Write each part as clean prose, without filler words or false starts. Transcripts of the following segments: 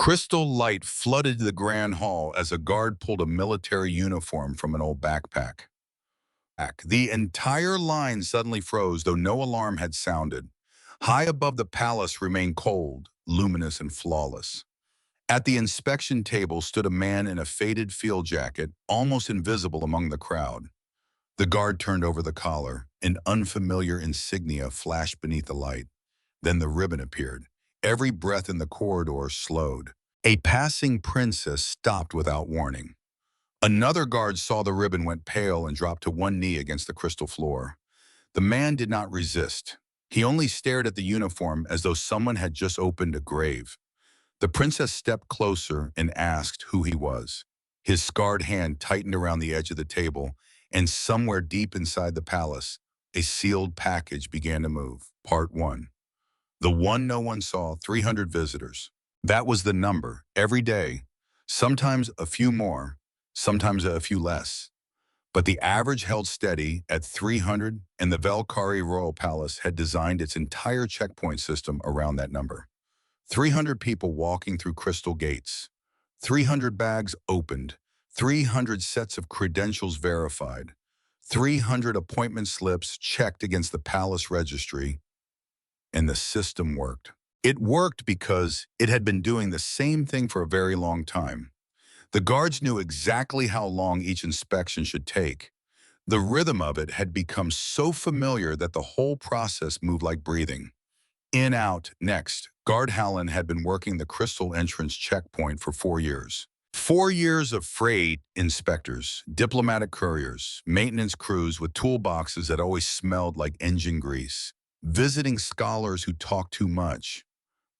Crystal light flooded the grand hall as a guard pulled a military uniform from an old backpack. The entire line suddenly froze, though no alarm had sounded. High above the palace remained cold, luminous, and flawless. At the inspection table stood a man in a faded field jacket, almost invisible among the crowd. The guard turned over the collar. An unfamiliar insignia flashed beneath the light. Then the ribbon appeared. Every breath in the corridor slowed. A passing princess stopped without warning. Another guard saw the ribbon, went pale, and dropped to one knee against the crystal floor. The man did not resist. He only stared at the uniform as though someone had just opened a grave. The princess stepped closer and asked who he was. His scarred hand tightened around the edge of the table, and somewhere deep inside the palace, a sealed package began to move. Part 1. The one no one saw, 300 visitors. That was the number, every day. Sometimes a few more, sometimes a few less. But the average held steady at 300, and the Valkyrie Royal Palace had designed its entire checkpoint system around that number. 300 people walking through crystal gates. 300 bags opened. 300 sets of credentials verified. 300 appointment slips checked against the palace registry. And the system worked. It worked because it had been doing the same thing for a very long time. The guards knew exactly how long each inspection should take. The rhythm of it had become so familiar that the whole process moved like breathing. In, out, next. Guard Hallen had been working the crystal entrance checkpoint for 4 years. 4 years of freight inspectors, diplomatic couriers, maintenance crews with toolboxes that always smelled like engine grease, visiting scholars who talked too much,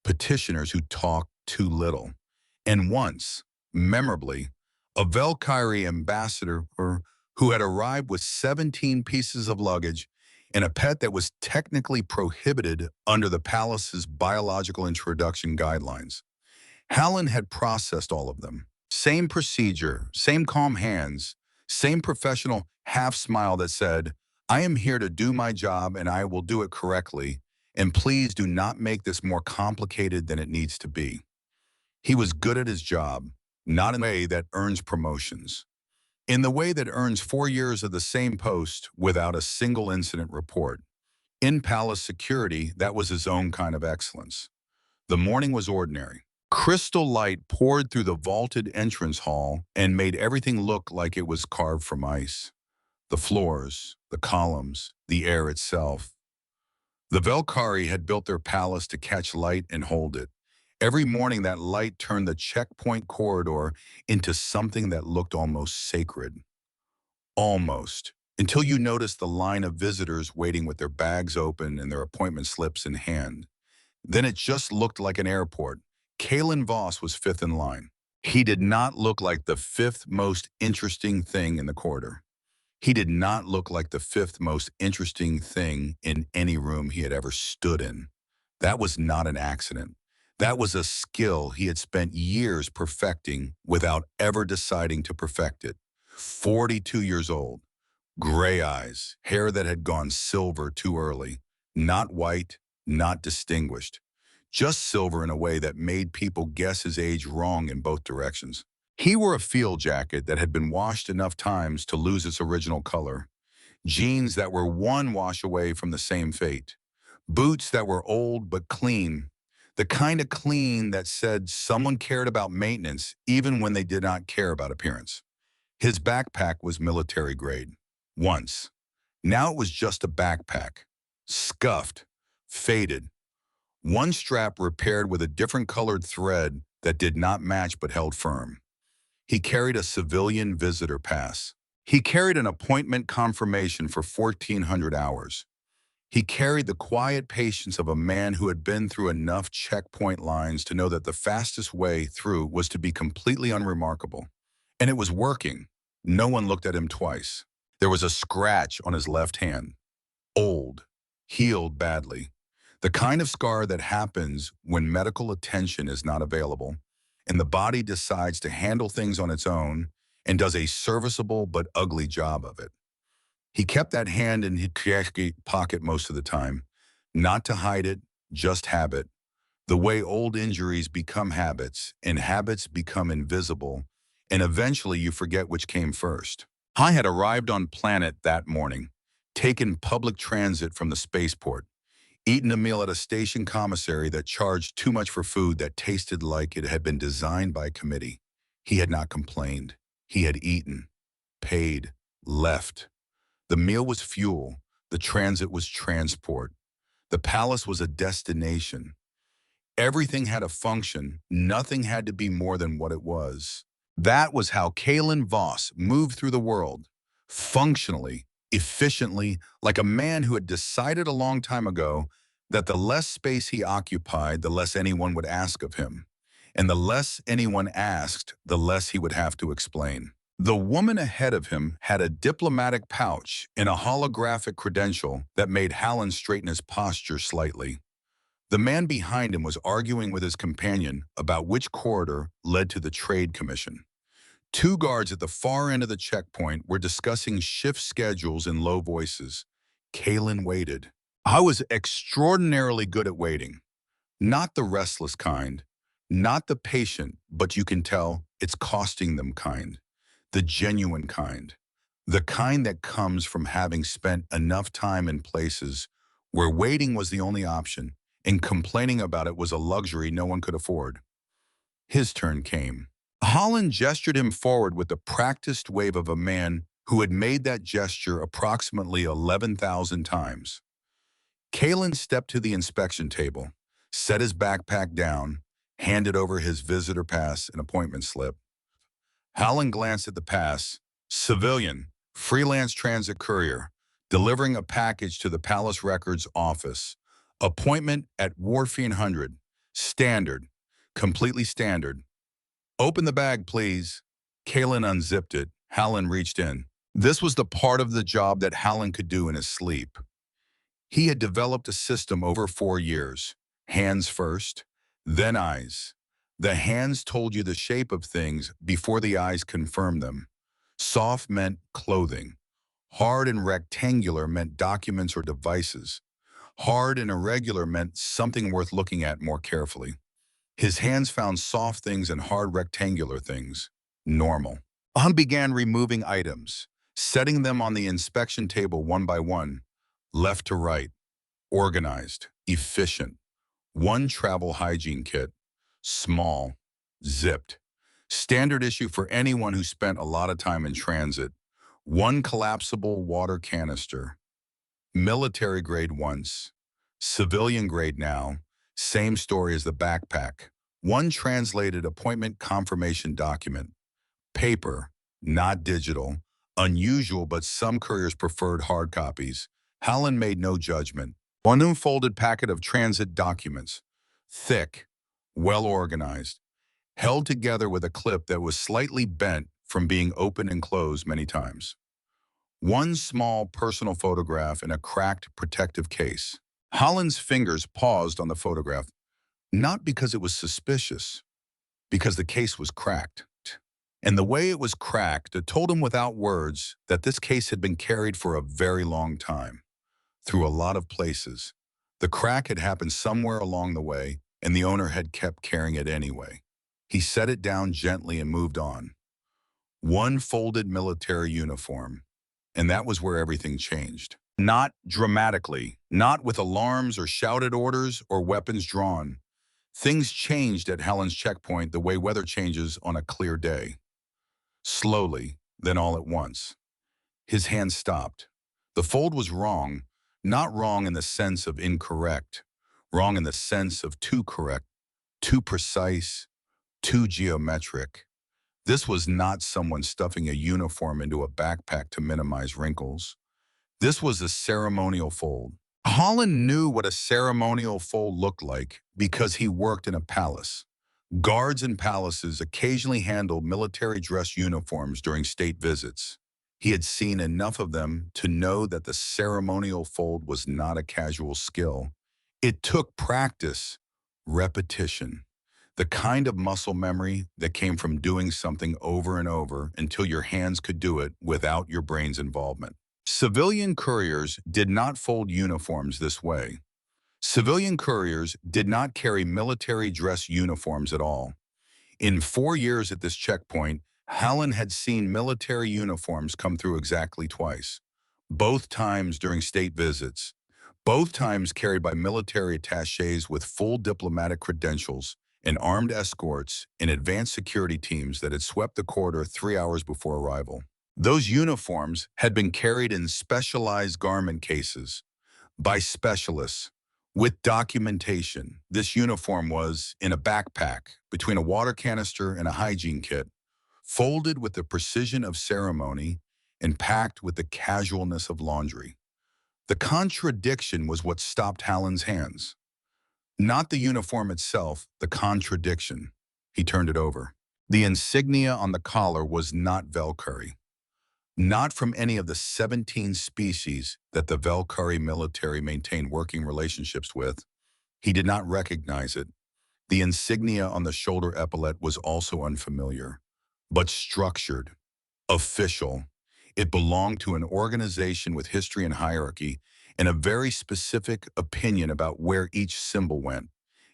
petitioners who talked too little, and once, memorably, a Valkyrie ambassador who had arrived with 17 pieces of luggage and a pet that was technically prohibited under the palace's biological introduction guidelines. Hallen had processed all of them. Same procedure, same calm hands, same professional half-smile that said, "I am here to do my job and I will do it correctly, and please do not make this more complicated than it needs to be." He was good at his job, not in a way that earns promotions. In the way that earns 4 years of the same post without a single incident report. In palace security, that was his own kind of excellence. The morning was ordinary. Crystal light poured through the vaulted entrance hall and made everything look like it was carved from ice. The floors, the columns, the air itself. The Valkyrie had built their palace to catch light and hold it. Every morning that light turned the checkpoint corridor into something that looked almost sacred. Almost. Until you noticed the line of visitors waiting with their bags open and their appointment slips in hand. Then it just looked like an airport. Kalen Voss was fifth in line. He did not look like the fifth most interesting thing in the corridor. He did not look like the fifth most interesting thing in any room he had ever stood in. That was not an accident. That was a skill he had spent years perfecting without ever deciding to perfect it. 42 years old, gray eyes, hair that had gone silver too early, not white, not distinguished, just silver in a way that made people guess his age wrong in both directions. He wore a field jacket that had been washed enough times to lose its original color, jeans that were one wash away from the same fate, boots that were old but clean, the kind of clean that said someone cared about maintenance even when they did not care about appearance. His backpack was military grade. Once. Now it was just a backpack. Scuffed. Faded. One strap repaired with a different colored thread that did not match but held firm. He carried a civilian visitor pass. He carried an appointment confirmation for 1,400 hours. He carried the quiet patience of a man who had been through enough checkpoint lines to know that the fastest way through was to be completely unremarkable. And it was working. No one looked at him twice. There was a scratch on his left hand. Old. Healed badly. The kind of scar that happens when medical attention is not available, and the body decides to handle things on its own and does a serviceable but ugly job of it. He kept that hand in his pocket most of the time, not to hide it, just habit, The way old injuries become habits, and habits become invisible, and eventually you forget which came first. I had arrived on planet that morning, taken public transit from the spaceport, eaten a meal at a station commissary that charged too much for food that tasted like it had been designed by a committee. He had not complained. He had eaten, paid, left. The meal was fuel. The transit was transport. The palace was a destination. Everything had a function. Nothing had to be more than what it was. That was how Kalen Voss moved through the world, functionally, efficiently, like a man who had decided a long time ago that the less space he occupied, the less anyone would ask of him. And the less anyone asked, the less he would have to explain. The woman ahead of him had a diplomatic pouch and a holographic credential that made Hallen straighten his posture slightly. The man behind him was arguing with his companion about which corridor led to the Trade Commission. Two guards at the far end of the checkpoint were discussing shift schedules in low voices. Kalen waited. I was extraordinarily good at waiting. Not the restless kind, not the patient, but you can tell it's costing them kind. The genuine kind. The kind that comes from having spent enough time in places where waiting was the only option and complaining about it was a luxury no one could afford. His turn came. Holland gestured him forward with the practiced wave of a man who had made that gesture approximately 11,000 times. Kalen stepped to the inspection table, set his backpack down, handed over his visitor pass and appointment slip. Holland glanced at the pass. Civilian, freelance transit courier, delivering a package to the Palace Records office. Appointment at Wharfian 100. Standard. Completely standard. Open the bag, please. Kalen unzipped it. Hallen reached in. This was the part of the job that Hallen could do in his sleep. He had developed a system over 4 years. Hands first, then eyes. The hands told you the shape of things before the eyes confirmed them. Soft meant clothing. Hard and rectangular meant documents or devices. Hard and irregular meant something worth looking at more carefully. His hands found soft things and hard rectangular things. Normal. Hunt began removing items, setting them on the inspection table one by one, left to right, organized, efficient. One travel hygiene kit, small, zipped. Standard issue for anyone who spent a lot of time in transit. One collapsible water canister. Military grade once, civilian grade now. Same story as the backpack. One translated appointment confirmation document. Paper, not digital. Unusual, but some couriers preferred hard copies. Hallen made no judgment. One unfolded packet of transit documents. Thick, well organized. Held together with a clip that was slightly bent from being opened and closed many times. One small personal photograph in a cracked protective case. Holland's fingers paused on the photograph, not because it was suspicious, because the case was cracked. And the way it was cracked, it told him without words that this case had been carried for a very long time, through a lot of places. The crack had happened somewhere along the way, and the owner had kept carrying it anyway. He set it down gently and moved on. One folded military uniform, and that was where everything changed. Not dramatically, not with alarms or shouted orders or weapons drawn. Things changed at Hallen's checkpoint the way weather changes on a clear day. Slowly, then all at once. His hand stopped. The fold was wrong, not wrong in the sense of incorrect, wrong in the sense of too correct, too precise, too geometric. This was not someone stuffing a uniform into a backpack to minimize wrinkles. This was a ceremonial fold. Holland knew what a ceremonial fold looked like because he worked in a palace. Guards in palaces occasionally handled military dress uniforms during state visits. He had seen enough of them to know that the ceremonial fold was not a casual skill. It took practice, repetition, the kind of muscle memory that came from doing something over and over until your hands could do it without your brain's involvement. Civilian couriers did not fold uniforms this way. Civilian couriers did not carry military dress uniforms at all. In 4 years at this checkpoint, Hallen had seen military uniforms come through exactly twice, both times during state visits, both times carried by military attachés with full diplomatic credentials and armed escorts and advanced security teams that had swept the corridor 3 hours before arrival. Those uniforms had been carried in specialized garment cases by specialists with documentation. This uniform was in a backpack between a water canister and a hygiene kit, folded with the precision of ceremony and packed with the casualness of laundry. The contradiction was what stopped Hallen's hands. Not the uniform itself, the contradiction. He turned it over. The insignia on the collar was not Valkyrie. Not from any of the 17 species that the Valkyrie military maintained working relationships with. He did not recognize it. The insignia on the shoulder epaulette was also unfamiliar, but structured, official. It belonged to an organization with history and hierarchy and a very specific opinion about where each symbol went.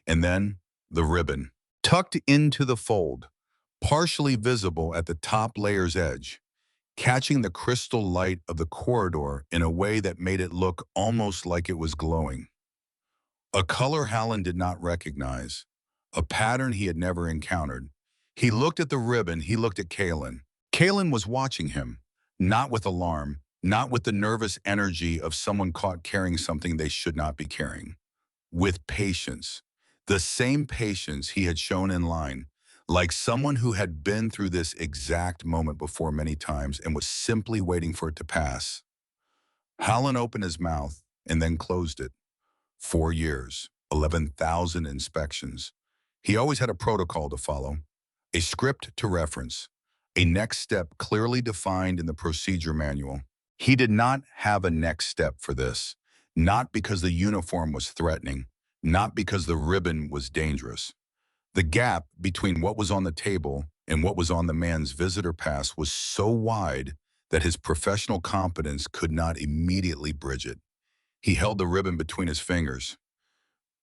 And then the ribbon, tucked into the fold, partially visible at the top layer's edge, catching the crystal light of the corridor in a way that made it look almost like it was glowing. A color Hallen did not recognize, a pattern he had never encountered. He looked at the ribbon, he looked at Kalen. Kalen was watching him, not with alarm, not with the nervous energy of someone caught carrying something they should not be carrying. With patience, the same patience he had shown in line, like someone who had been through this exact moment before many times and was simply waiting for it to pass. Hallen opened his mouth and then closed it. 4 years, 11,000 inspections. He always had a protocol to follow, a script to reference, a next step clearly defined in the procedure manual. He did not have a next step for this, not because the uniform was threatening, not because the ribbon was dangerous. The gap between what was on the table and what was on the man's visitor pass was so wide that his professional competence could not immediately bridge it. He held the ribbon between his fingers,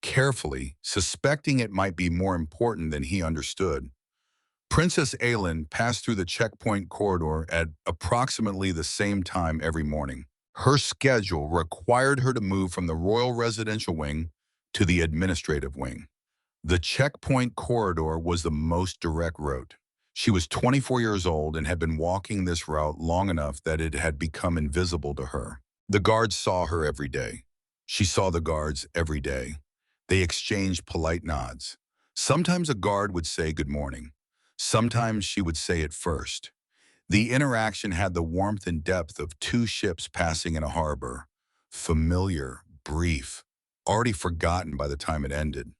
carefully, suspecting it might be more important than he understood. Princess Aylin passed through the checkpoint corridor at approximately the same time every morning. Her schedule required her to move from the royal residential wing to the administrative wing. The checkpoint corridor was the most direct route. She was 24 years old and had been walking this route long enough that it had become invisible to her. The guards saw her every day. She saw the guards every day. They exchanged polite nods. Sometimes a guard would say good morning. Sometimes she would say it first. The interaction had the warmth and depth of two ships passing in a harbor. Familiar, brief, already forgotten by the time it ended.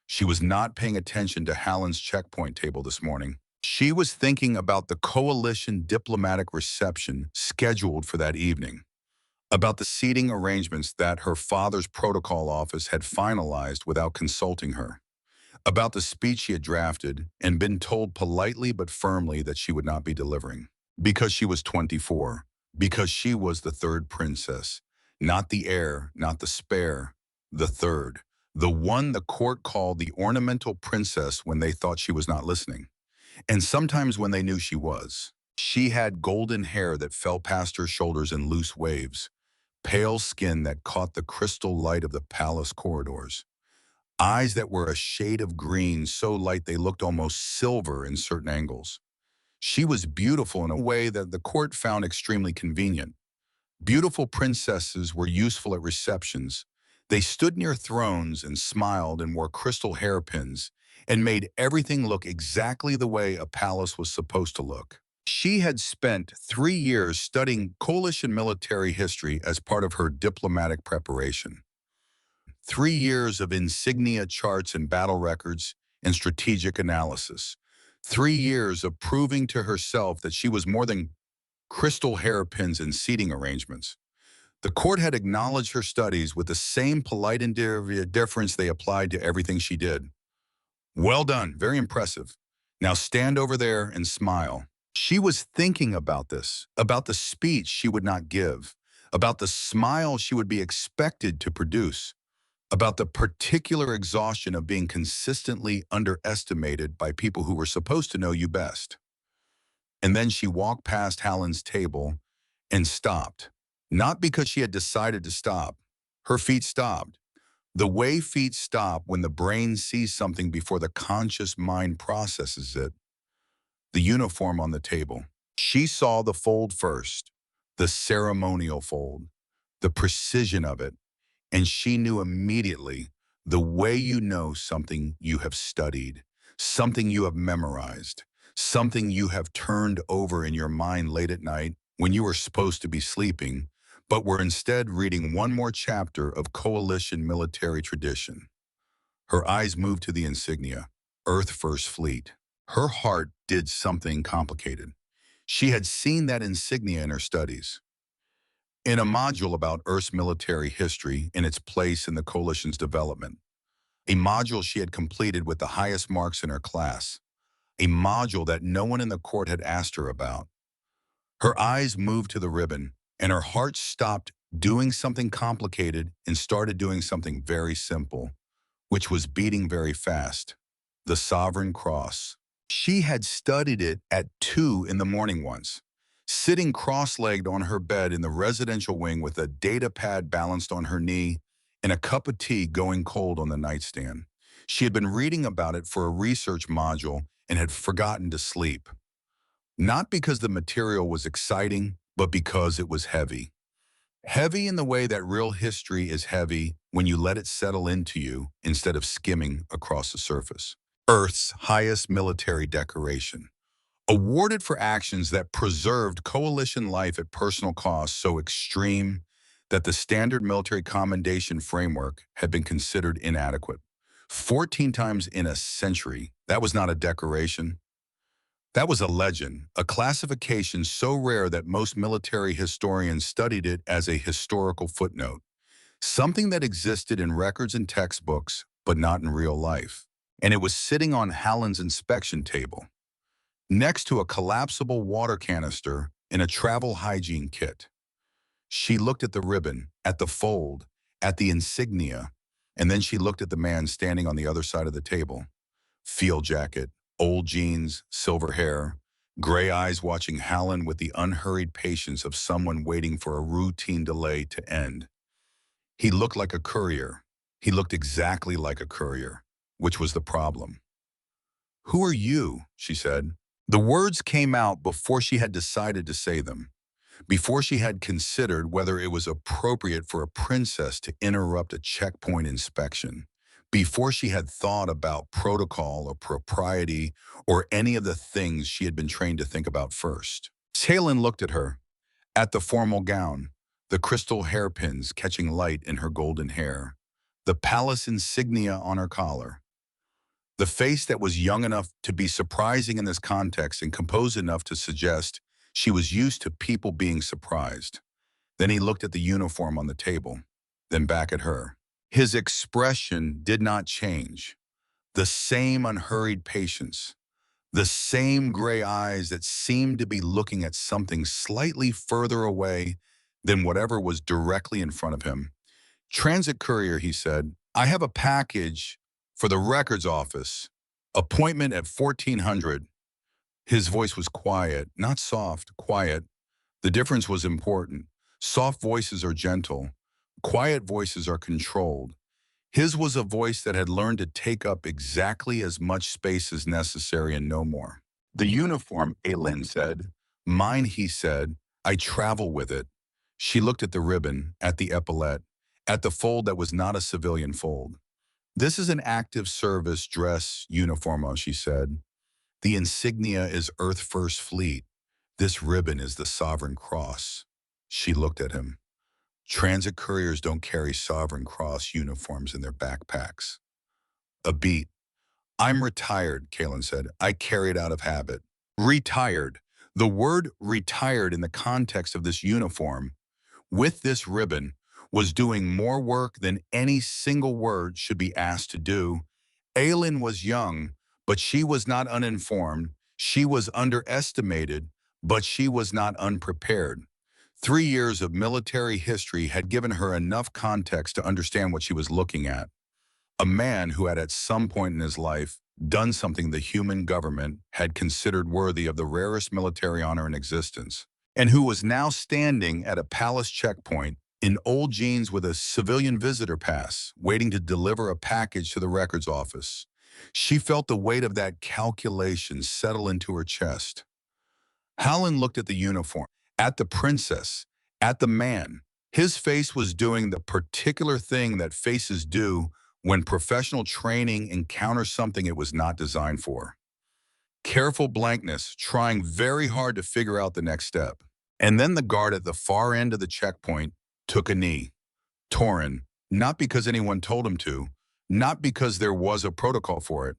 She was not paying attention to Hallen's checkpoint table this morning. She was thinking about the coalition diplomatic reception scheduled for that evening, about the seating arrangements that her father's protocol office had finalized without consulting her, about the speech she had drafted and been told politely but firmly that she would not be delivering. Because she was 24, because she was the third princess, not the heir, not the spare, the third, the one the court called the ornamental princess when they thought she was not listening, and sometimes when they knew she was. She had golden hair that fell past her shoulders in loose waves, pale skin that caught the crystal light of the palace corridors, eyes that were a shade of green so light they looked almost silver in certain angles. She was beautiful in a way that the court found extremely convenient. Beautiful princesses were useful at receptions. They stood near thrones and smiled and wore crystal hairpins and made everything look exactly the way a palace was supposed to look. She had spent 3 years studying coalition military history as part of her diplomatic preparation. 3 years of insignia charts and battle records and strategic analysis. 3 years of proving to herself that she was more than crystal hairpins and seating arrangements. The court had acknowledged her studies with the same polite indifference they applied to everything she did. Well done, very impressive. Now stand over there and smile. She was thinking about this, about the speech she would not give, about the smile she would be expected to produce, about the particular exhaustion of being consistently underestimated by people who were supposed to know you best. And then she walked past Hallen's table and stopped. Not because she had decided to stop. Her feet stopped. The way feet stop when the brain sees something before the conscious mind processes it. The uniform on the table. She saw the fold first, the ceremonial fold, the precision of it, and she knew immediately the way you know something you have studied, something you have memorized, something you have turned over in your mind late at night when you were supposed to be sleeping, but were instead reading one more chapter of coalition military tradition. Her eyes moved to the insignia, Earth First Fleet. Her heart did something complicated. She had seen that insignia in her studies. In a module about Earth's military history and its place in the coalition's development, a module she had completed with the highest marks in her class, a module that no one in the court had asked her about. Her eyes moved to the ribbon, and her heart stopped doing something complicated and started doing something very simple, which was beating very fast. The Sovereign Cross. She had studied it at 2 in the morning once, sitting cross-legged on her bed in the residential wing with a data pad balanced on her knee and a cup of tea going cold on the nightstand. She had been reading about it for a research module and had forgotten to sleep. Not because the material was exciting, but because it was heavy. Heavy in the way that real history is heavy when you let it settle into you instead of skimming across the surface. Earth's highest military decoration, awarded for actions that preserved coalition life at personal cost so extreme that the standard military commendation framework had been considered inadequate. 14 times in a century, that was not a decoration. That was a legend, a classification so rare that most military historians studied it as a historical footnote, something that existed in records and textbooks, but not in real life. And it was sitting on Hallen's inspection table, next to a collapsible water canister in a travel hygiene kit. She looked at the ribbon, at the fold, at the insignia, and then she looked at the man standing on the other side of the table. Field jacket, old jeans, silver hair, gray eyes watching Hallen with the unhurried patience of someone waiting for a routine delay to end. He looked like a courier. He looked exactly like a courier, which was the problem. "Who are you?" she said. The words came out before she had decided to say them, before she had considered whether it was appropriate for a princess to interrupt a checkpoint inspection, before she had thought about protocol or propriety or any of the things she had been trained to think about first. Talon looked at her, at the formal gown, the crystal hairpins catching light in her golden hair, the palace insignia on her collar. The face that was young enough to be surprising in this context and composed enough to suggest she was used to people being surprised. Then he looked at the uniform on the table, then back at her. His expression did not change. The same unhurried patience, the same gray eyes that seemed to be looking at something slightly further away than whatever was directly in front of him. "Transit courier," he said. "I have a package for the records office. Appointment at 1400. His voice was quiet, not soft, quiet. The difference was important. Soft voices are gentle. Quiet voices are controlled. His was a voice that had learned to take up exactly as much space as necessary and no more. "The uniform," Aylin said. "Mine," he said. "I travel with it." She looked at the ribbon, at the epaulette, at the fold that was not a civilian fold. "This is an active service dress uniform," she said. "The insignia is Earth First Fleet. This ribbon is the Sovereign Cross." She looked at him. "Transit couriers don't carry Sovereign Cross uniforms in their backpacks." A beat. "I'm retired," Kalen said. "I carry it out of habit." Retired. The word retired in the context of this uniform, with this ribbon, was doing more work than any single word should be asked to do. Aylin was young, but she was not uninformed. She was underestimated, but she was not unprepared. 3 years of military history had given her enough context to understand what she was looking at. A man who had at some point in his life done something the human government had considered worthy of the rarest military honor in existence, and who was now standing at a palace checkpoint in old jeans with a civilian visitor pass, waiting to deliver a package to the records office. She felt the weight of that calculation settle into her chest. Hallen looked at the uniform, at the princess, at the man. His face was doing the particular thing that faces do when professional training encounters something it was not designed for. Careful blankness, trying very hard to figure out the next step. And then the guard at the far end of the checkpoint took a knee. Torin, not because anyone told him to, not because there was a protocol for it.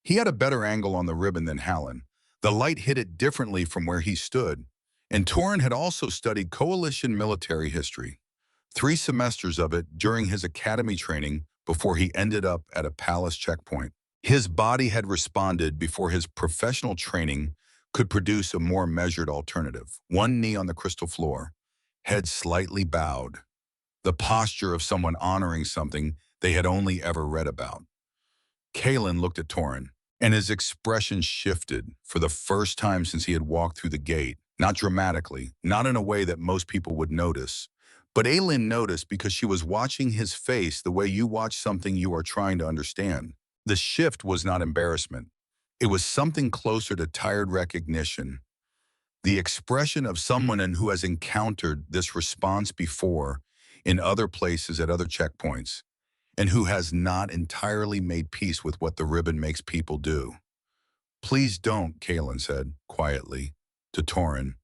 He had a better angle on the ribbon than Hallen. The light hit it differently from where he stood. And Torin had also studied coalition military history. 3 semesters of it during his academy training before he ended up at a palace checkpoint. His body had responded before his professional training could produce a more measured alternative. One knee on the crystal floor, head slightly bowed. The posture of someone honoring something they had only ever read about. Kalen looked at Torin, and his expression shifted for the first time since he had walked through the gate. Not dramatically, not in a way that most people would notice. But Aylin noticed because she was watching his face the way you watch something you are trying to understand. The shift was not embarrassment. It was something closer to tired recognition. The expression of someone who has encountered this response before in other places at other checkpoints, and who has not entirely made peace with what the ribbon makes people do. "Please don't," Kalen said, quietly, to Torin.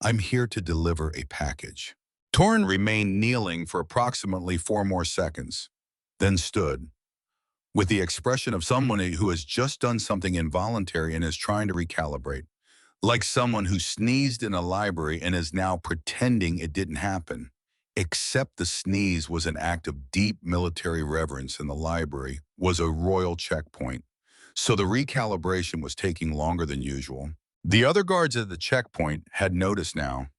"I'm here to deliver a package." Torin remained kneeling for approximately 4 more seconds, then stood, with the expression of someone who has just done something involuntary and is trying to recalibrate, like someone who sneezed in a library and is now pretending it didn't happen. Except the sneeze was an act of deep military reverence and the library was a royal checkpoint. So the recalibration was taking longer than usual. The other guards at the checkpoint had noticed now.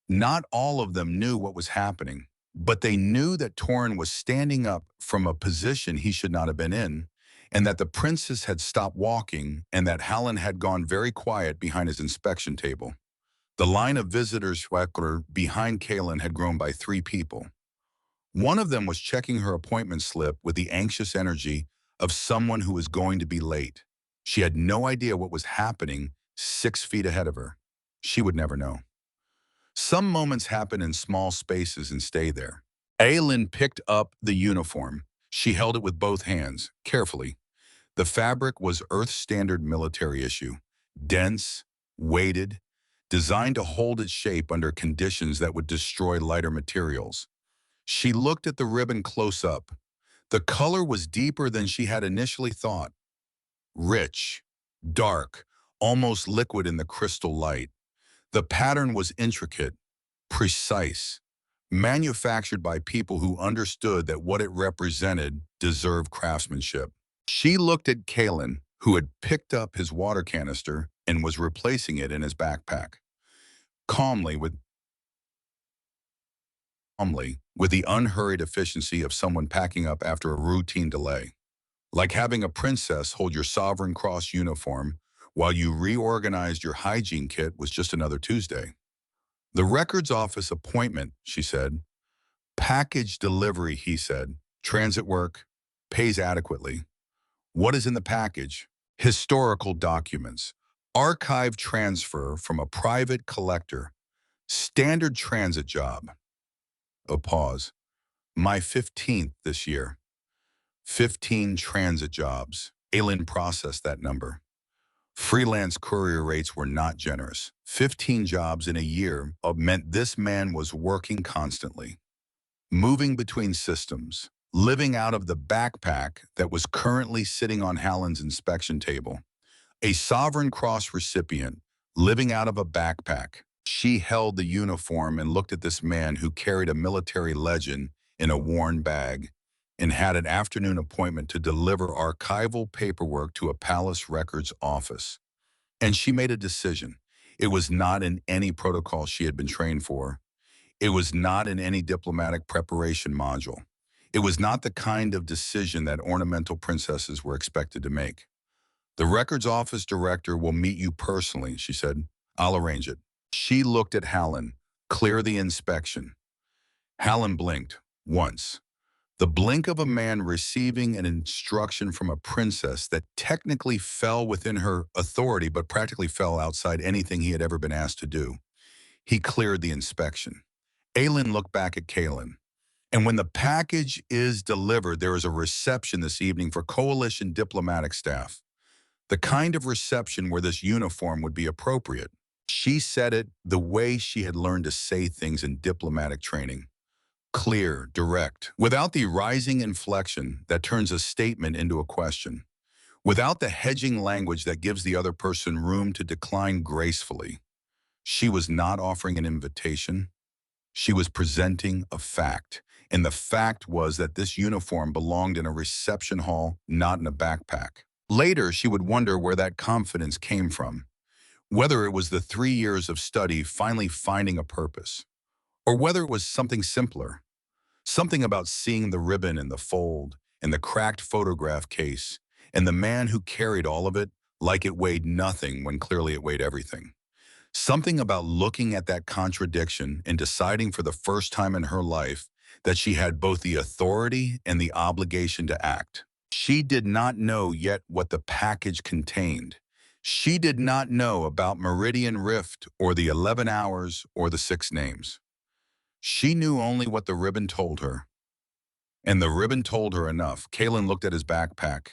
Not all of them knew what was happening, but they knew that Torin was standing up from a position he should not have been in, and that the princess had stopped walking, and that Hallen had gone very quiet behind his inspection table. The line of visitors behind Kalen had grown by 3 people. One of them was checking her appointment slip with the anxious energy of someone who was going to be late. She had no idea what was happening 6 feet ahead of her. She would never know. Some moments happen in small spaces and stay there. Aylin picked up the uniform. She held it with both hands, carefully. The fabric was Earth standard military issue, dense, weighted, designed to hold its shape under conditions that would destroy lighter materials. She looked at the ribbon close up. The color was deeper than she had initially thought. Rich, dark, almost liquid in the crystal light. The pattern was intricate, precise, manufactured by people who understood that what it represented deserved craftsmanship. She looked at Kalen, who had picked up his water canister and was replacing it in his backpack, calmly with the unhurried efficiency of someone packing up after a routine delay. Like having a princess hold your Sovereign Cross uniform while you reorganized your hygiene kit was just another Tuesday. "The records office appointment," she said. "Package delivery," he said. "Transit work. Pays adequately." "What is in the package?" "Historical documents. Archive transfer from a private collector. Standard transit job." A pause. "My 15th this year." 15 transit jobs. Aylin processed that number. Freelance courier rates were not generous. 15 jobs in a year meant this man was working constantly, moving between systems, living out of the backpack that was currently sitting on Hallen's inspection table. A Sovereign Cross recipient, living out of a backpack. She held the uniform and looked at this man who carried a military legend in a worn bag and had an afternoon appointment to deliver archival paperwork to a palace records office. And she made a decision. It was not in any protocol she had been trained for. It was not in any diplomatic preparation module. It was not the kind of decision that ornamental princesses were expected to make. The records office director will meet you personally, she said. I'll arrange it. She looked at Hallen. Clear the inspection. Hallen blinked once. The blink of a man receiving an instruction from a princess that technically fell within her authority but practically fell outside anything he had ever been asked to do. He cleared the inspection. Aylin looked back at Kalen. And when the package is delivered, there is a reception this evening for coalition diplomatic staff. The kind of reception where this uniform would be appropriate. She said it the way she had learned to say things in diplomatic training. Clear, direct, without the rising inflection that turns a statement into a question, without the hedging language that gives the other person room to decline gracefully. She was not offering an invitation. She was presenting a fact. And the fact was that this uniform belonged in a reception hall, not in a backpack. Later, she would wonder where that confidence came from, whether it was the 3 years of study finally finding a purpose, or whether it was something simpler, something about seeing the ribbon in the fold, and the cracked photograph case, and the man who carried all of it like it weighed nothing when clearly it weighed everything. Something about looking at that contradiction and deciding for the first time in her life that she had both the authority and the obligation to act. She did not know yet what the package contained. She did not know about Meridian Rift or the 11 hours or the 6 names. She knew only what the ribbon told her. And the ribbon told her enough. Kalen looked at his backpack,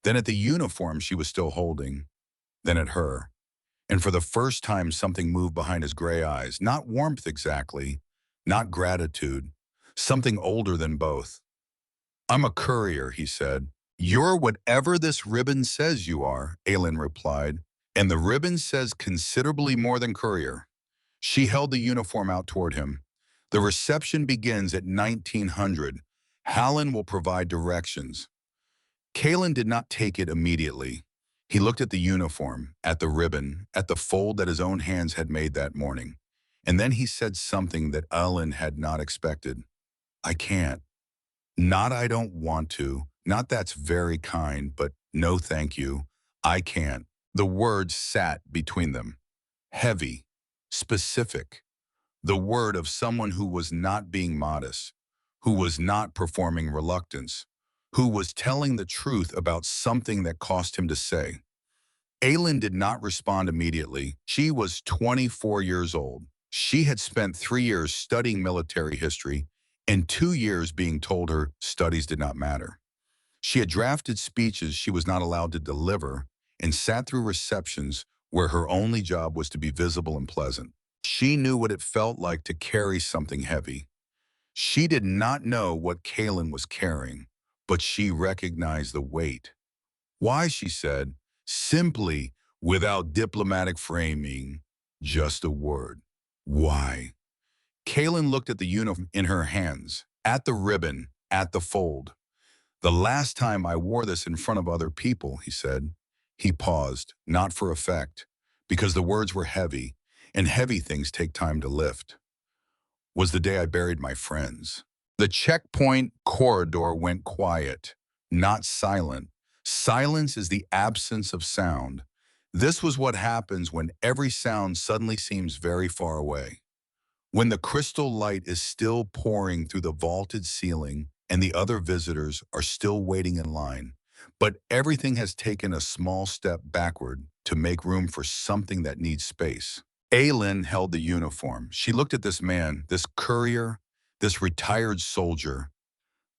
then at the uniform she was still holding, then at her. And for the first time, something moved behind his gray eyes. Not warmth exactly, not gratitude, something older than both. I'm a courier, he said. You're whatever this ribbon says you are, Aylin replied. And the ribbon says considerably more than courier. She held the uniform out toward him. The reception begins at 1900. Hallen will provide directions. Kalen did not take it immediately. He looked at the uniform, at the ribbon, at the fold that his own hands had made that morning. And then he said something that Ellen had not expected. I can't. Not I don't want to. Not that's very kind, but no thank you. I can't. The words sat between them. Heavy. Specific. The word of someone who was not being modest, who was not performing reluctance, who was telling the truth about something that cost him to say. Aylin did not respond immediately. She was 24 years old. She had spent 3 years studying military history and 2 years being told her studies did not matter. She had drafted speeches she was not allowed to deliver and sat through receptions where her only job was to be visible and pleasant. She knew what it felt like to carry something heavy. She did not know what Kalen was carrying, but she recognized the weight. Why, she said, simply, without diplomatic framing, just a word. Why? Kalen looked at the uniform in her hands, at the ribbon, at the fold. The last time I wore this in front of other people, he said. He paused, not for effect, because the words were heavy, and heavy things take time to lift. Was the day I buried my friends. The checkpoint corridor went quiet, not silent. Silence is the absence of sound. This was what happens when every sound suddenly seems very far away. When the crystal light is still pouring through the vaulted ceiling and the other visitors are still waiting in line, but everything has taken a small step backward to make room for something that needs space. Aylin held the uniform. She looked at this man, this courier, this retired soldier,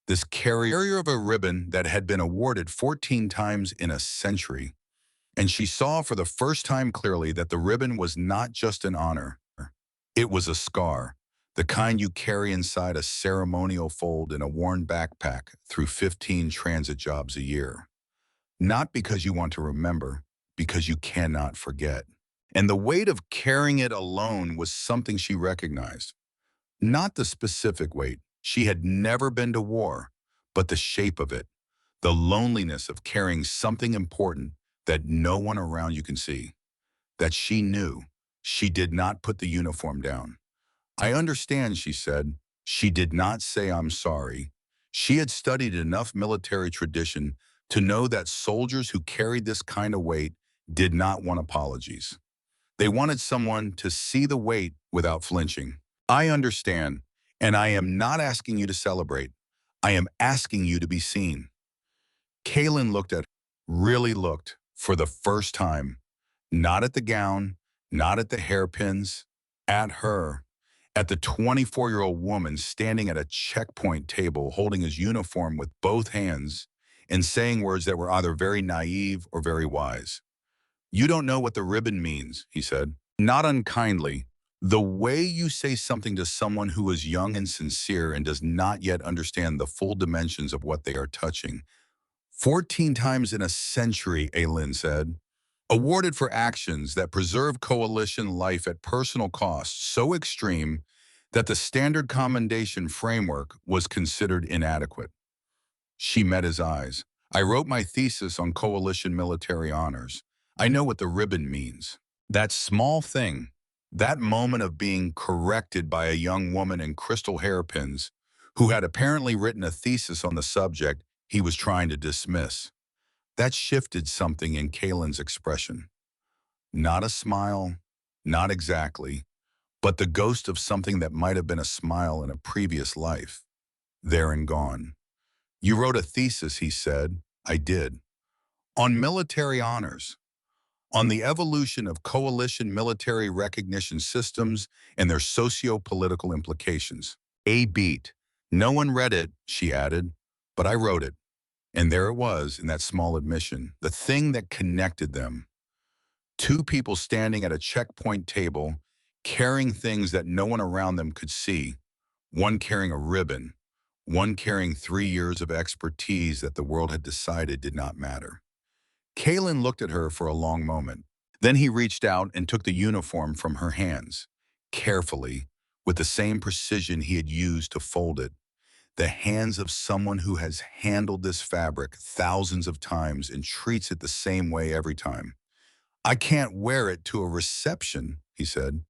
this carrier of a ribbon that had been awarded 14 times in a century. And she saw for the first time clearly that the ribbon was not just an honor. It was a scar, the kind you carry inside a ceremonial fold in a worn backpack through 15 transit jobs a year. Not because you want to remember, because you cannot forget. And the weight of carrying it alone was something she recognized. Not the specific weight. She had never been to war, but the shape of it. The loneliness of carrying something important that no one around you can see. That she knew. She did not put the uniform down. I understand, she said. She did not say I'm sorry. She had studied enough military tradition to know that soldiers who carried this kind of weight did not want apologies. They wanted someone to see the weight without flinching. I understand, and I am not asking you to celebrate. I am asking you to be seen. Kaylin looked at, really looked, for the first time. Not at the gown, not at the hairpins, at her. At the 24-year-old woman standing at a checkpoint table holding his uniform with both hands and saying words that were either very naive or very wise. You don't know what the ribbon means, he said. Not unkindly. The way you say something to someone who is young and sincere and does not yet understand the full dimensions of what they are touching. 14 times in a century, Aylin said. Awarded for actions that preserve coalition life at personal cost so extreme that the standard commendation framework was considered inadequate. She met his eyes. I wrote my thesis on coalition military honors. I know what the ribbon means. That small thing, that moment of being corrected by a young woman in crystal hairpins who had apparently written a thesis on the subject he was trying to dismiss. That shifted something in Kaylin's expression. Not a smile, not exactly, but the ghost of something that might have been a smile in a previous life. There and gone. You wrote a thesis, he said. I did. On military honors, on the evolution of coalition military recognition systems and their socio-political implications. A beat. No one read it, she added, but I wrote it. And there it was in that small admission, the thing that connected them. Two people standing at a checkpoint table, carrying things that no one around them could see. One carrying a ribbon, one carrying 3 years of expertise that the world had decided did not matter. Kaylin looked at her for a long moment. Then he reached out and took the uniform from her hands, carefully, with the same precision he had used to fold it. The hands of someone who has handled this fabric thousands of times and treats it the same way every time. I can't wear it to a reception, he said.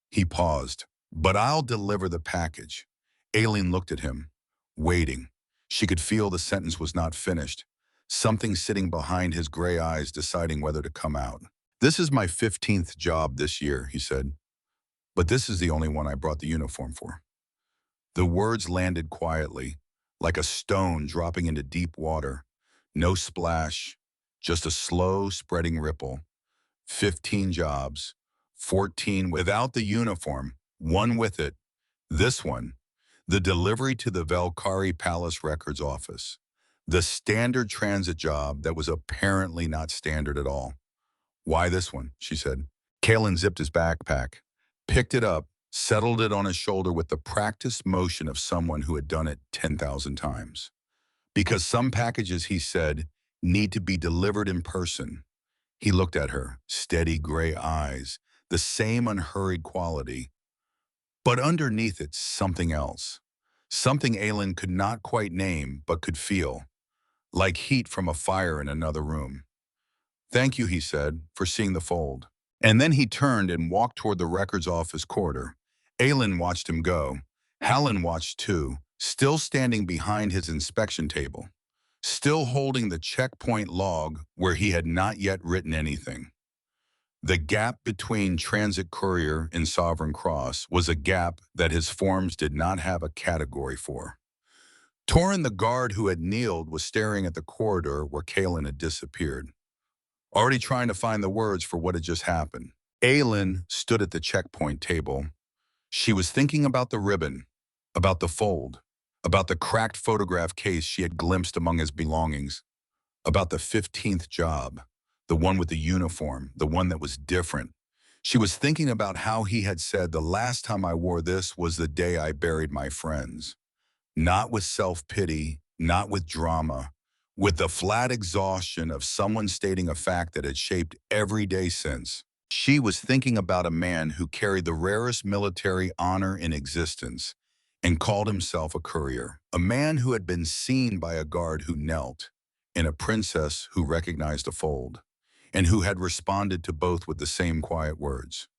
He paused. But I'll deliver the package. Aileen looked at him, waiting. She could feel the sentence was not finished. Something sitting behind his gray eyes deciding whether to come out. This is my 15th job this year, he said. But this is the only one I brought the uniform for. The words landed quietly, like a stone dropping into deep water. No splash, just a slow spreading ripple. 15 jobs, 14 without the uniform, one with it. This one, the delivery to the Valkyrie Palace Records office. The standard transit job that was apparently not standard at all. Why this one, she said. Kalen zipped his backpack, picked it up, settled it on his shoulder with the practiced motion of someone who had done it 10,000 times. Because some packages, he said, need to be delivered in person. He looked at her, steady gray eyes, the same unhurried quality. But underneath it, something else. Something Aylin could not quite name, but could feel. Like heat from a fire in another room. Thank you, he said, for seeing the fold. And then he turned and walked toward the records office corridor. Aylin watched him go. Hallen watched too, still standing behind his inspection table, still holding the checkpoint log where he had not yet written anything. The gap between Transit Courier and Sovereign Cross was a gap that his forms did not have a category for. Torin, the guard who had kneeled, was staring at the corridor where Kalen had disappeared, already trying to find the words for what had just happened. Aylin stood at the checkpoint table. She was thinking about the ribbon, about the fold, about the cracked photograph case she had glimpsed among his belongings, about the 15th job, the one with the uniform, the one that was different. She was thinking about how he had said, the last time I wore this was the day I buried my friends. Not with self-pity, not with drama, with the flat exhaustion of someone stating a fact that had shaped every day since. She was thinking about a man who carried the rarest military honor in existence and called himself a courier, a man who had been seen by a guard who knelt, and a princess who recognized a fold, and who had responded to both with the same quiet words.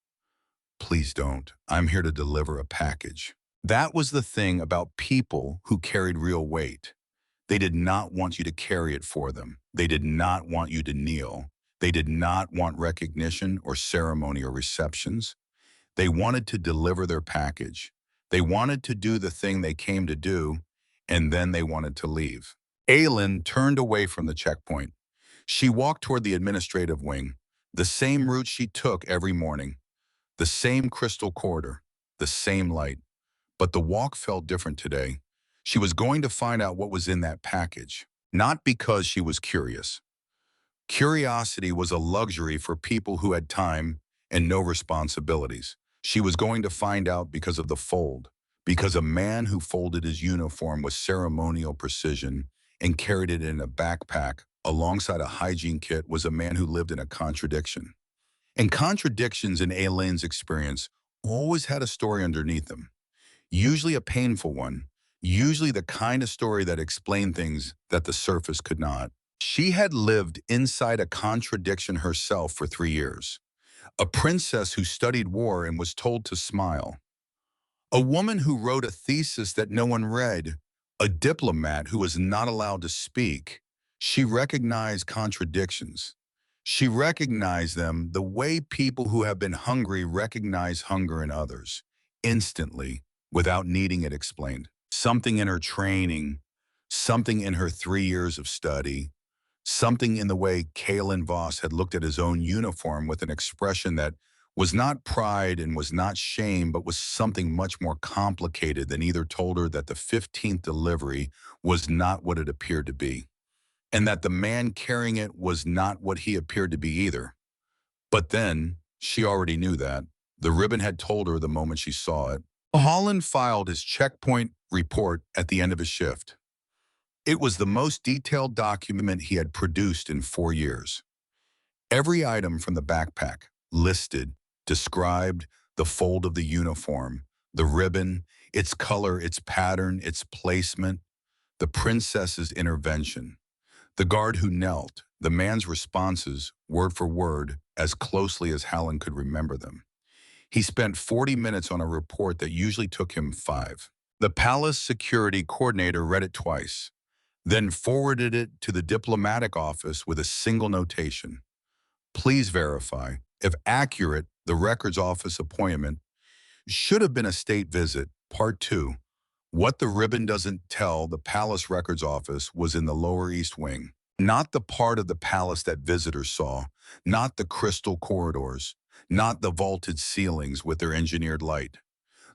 Please don't. I'm here to deliver a package. That was the thing about people who carried real weight. They did not want you to carry it for them. They did not want you to kneel. They did not want recognition or ceremony or receptions. They wanted to deliver their package. They wanted to do the thing they came to do, and then they wanted to leave. Aylin turned away from the checkpoint. She walked toward the administrative wing, the same route she took every morning, the same crystal corridor, the same light. But the walk felt different today. She was going to find out what was in that package, not because she was curious. Curiosity was a luxury for people who had time and no responsibilities. She was going to find out because of the fold, because a man who folded his uniform with ceremonial precision and carried it in a backpack alongside a hygiene kit was a man who lived in a contradiction. And contradictions in Aylin's experience always had a story underneath them, usually a painful one, usually the kind of story that explained things that the surface could not. She had lived inside a contradiction herself for 3 years. A princess who studied war and was told to smile. A woman who wrote a thesis that no one read. A diplomat who was not allowed to speak. She recognized contradictions. She recognized them the way people who have been hungry recognize hunger in others, instantly, without needing it explained. Something in her training, something in her 3 years of study, something in the way Kalen Voss had looked at his own uniform with an expression that was not pride and was not shame, but was something much more complicated than either told her that the 15th delivery was not what it appeared to be, and that the man carrying it was not what he appeared to be either. But then, she already knew that. The ribbon had told her the moment she saw it. Holland filed his checkpoint report at the end of his shift. It was the most detailed document he had produced in 4 years. Every item from the backpack, listed, described, the fold of the uniform, the ribbon, its color, its pattern, its placement, the princess's intervention, the guard who knelt, the man's responses, word for word, as closely as Hallen could remember them. He spent 40 minutes on a report that usually took him 5. The palace security coordinator read it twice, then forwarded it to the diplomatic office with a single notation. Please verify. If accurate, the records office appointment should have been a state visit. Part 2. What the ribbon doesn't tell the palace records office was in the lower east wing. Not the part of the palace that visitors saw, not the crystal corridors, not the vaulted ceilings with their engineered light.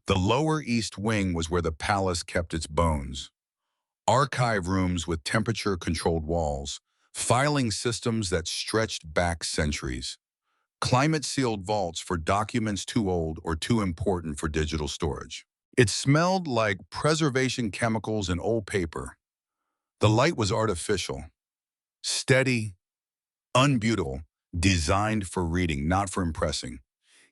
The lower east wing was where the palace kept its bones. Archive rooms with temperature-controlled walls, filing systems that stretched back centuries, climate-sealed vaults for documents too old or too important for digital storage. It smelled like preservation chemicals and old paper. The light was artificial, steady, unbeautiful, designed for reading, not for impressing.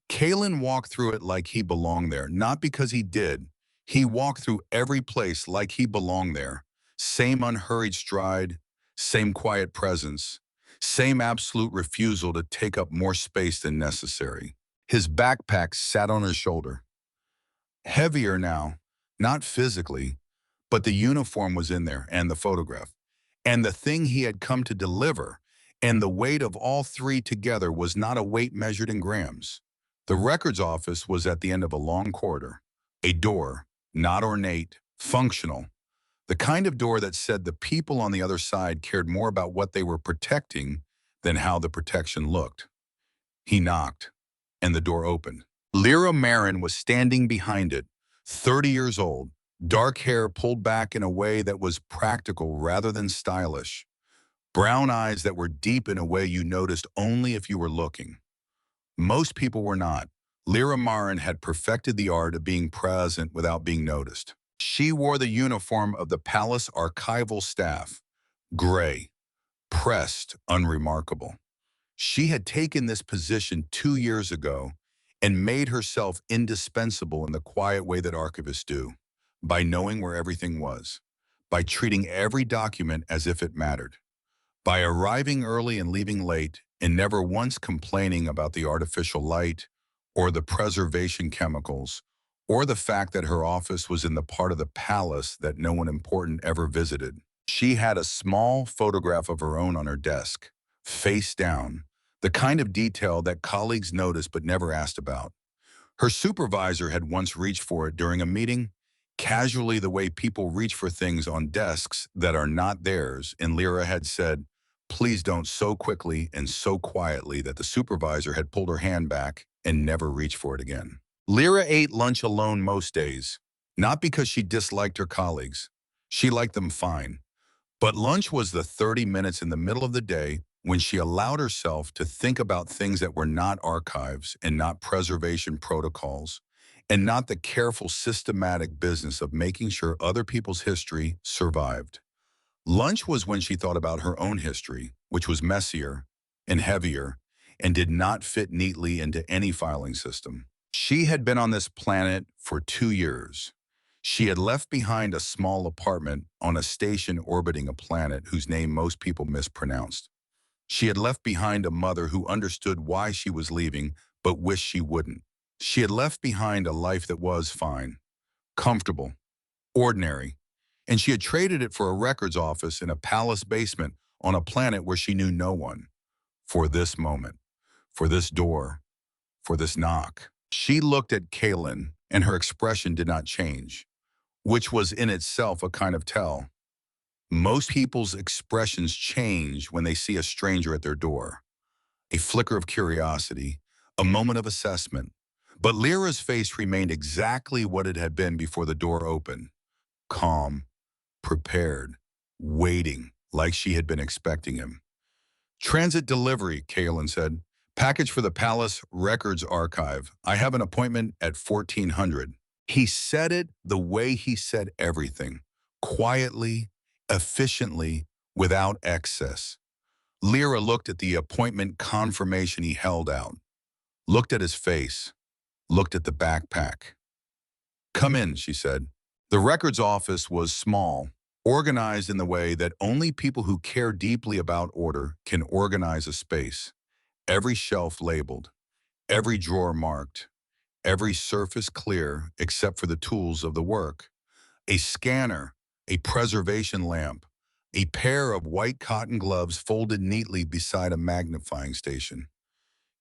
Kalen walked through it like he belonged there, not because he did. He walked through every place like he belonged there. Same unhurried stride, same quiet presence, same absolute refusal to take up more space than necessary. His backpack sat on his shoulder. Heavier now, not physically, but the uniform was in there and the photograph. And the thing he had come to deliver, and the weight of all three together was not a weight measured in grams. The records office was at the end of a long corridor. A door, not ornate, functional. The kind of door that said the people on the other side cared more about what they were protecting than how the protection looked. He knocked, and the door opened. Lyra Marin was standing behind it, 30 years old, dark hair pulled back in a way that was practical rather than stylish. Brown eyes that were deep in a way you noticed only if you were looking. Most people were not. Lyra Marin had perfected the art of being present without being noticed. She wore the uniform of the palace archival staff, gray, pressed, unremarkable. She had taken this position 2 years ago and made herself indispensable in the quiet way that archivists do, by knowing where everything was, by treating every document as if it mattered, by arriving early and leaving late and never once complaining about the artificial light or the preservation chemicals, or the fact that her office was in the part of the palace that no one important ever visited. She had a small photograph of her own on her desk, face down, the kind of detail that colleagues noticed but never asked about. Her supervisor had once reached for it during a meeting, casually the way people reach for things on desks that are not theirs, and Lyra had said, "Please don't," so quickly and so quietly that the supervisor had pulled her hand back and never reached for it again. Lyra ate lunch alone most days, not because she disliked her colleagues. She liked them fine. But lunch was the 30 minutes in the middle of the day when she allowed herself to think about things that were not archives and not preservation protocols, and not the careful systematic business of making sure other people's history survived. Lunch was when she thought about her own history, which was messier and heavier and did not fit neatly into any filing system. She had been on this planet for 2 years. She had left behind a small apartment on a station orbiting a planet whose name most people mispronounced. She had left behind a mother who understood why she was leaving but wished she wouldn't. She had left behind a life that was fine, comfortable, ordinary, and she had traded it for a records office in a palace basement on a planet where she knew no one. For this moment, for this door, for this knock. She looked at Kaylin, and her expression did not change, which was in itself a kind of tell. Most people's expressions change when they see a stranger at their door. A flicker of curiosity, a moment of assessment. But Lyra's face remained exactly what it had been before the door opened. Calm, prepared, waiting, like she had been expecting him. "Transit delivery," Kaylin said. "Package for the Palace Records Archive. I have an appointment at 1400. He said it the way he said everything, quietly, efficiently, without excess. Lyra looked at the appointment confirmation he held out, looked at his face, looked at the backpack. "Come in," she said. The records office was small, organized in the way that only people who care deeply about order can organize a space. Every shelf labeled, every drawer marked, every surface clear except for the tools of the work. A scanner, a preservation lamp, a pair of white cotton gloves folded neatly beside a magnifying station.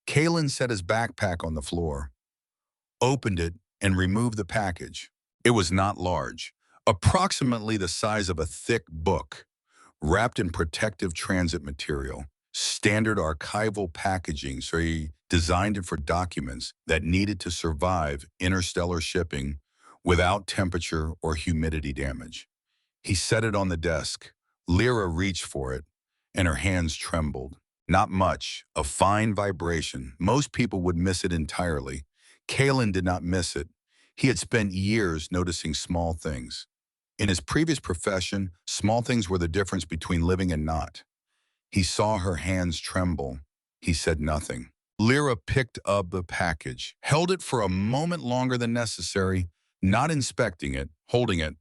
Kalen set his backpack on the floor, opened it, and removed the package. It was not large, approximately the size of a thick book, wrapped in protective transit material, standard archival packaging, so he designed it for documents that needed to survive interstellar shipping without temperature or humidity damage. He set it on the desk. Lyra reached for it, and her hands trembled. Not much, a fine vibration. Most people would miss it entirely. Kalen did not miss it. He had spent years noticing small things. In his previous profession, small things were the difference between living and not. He saw her hands tremble. He said nothing. Lyra picked up the package, held it for a moment longer than necessary, not inspecting it, holding it,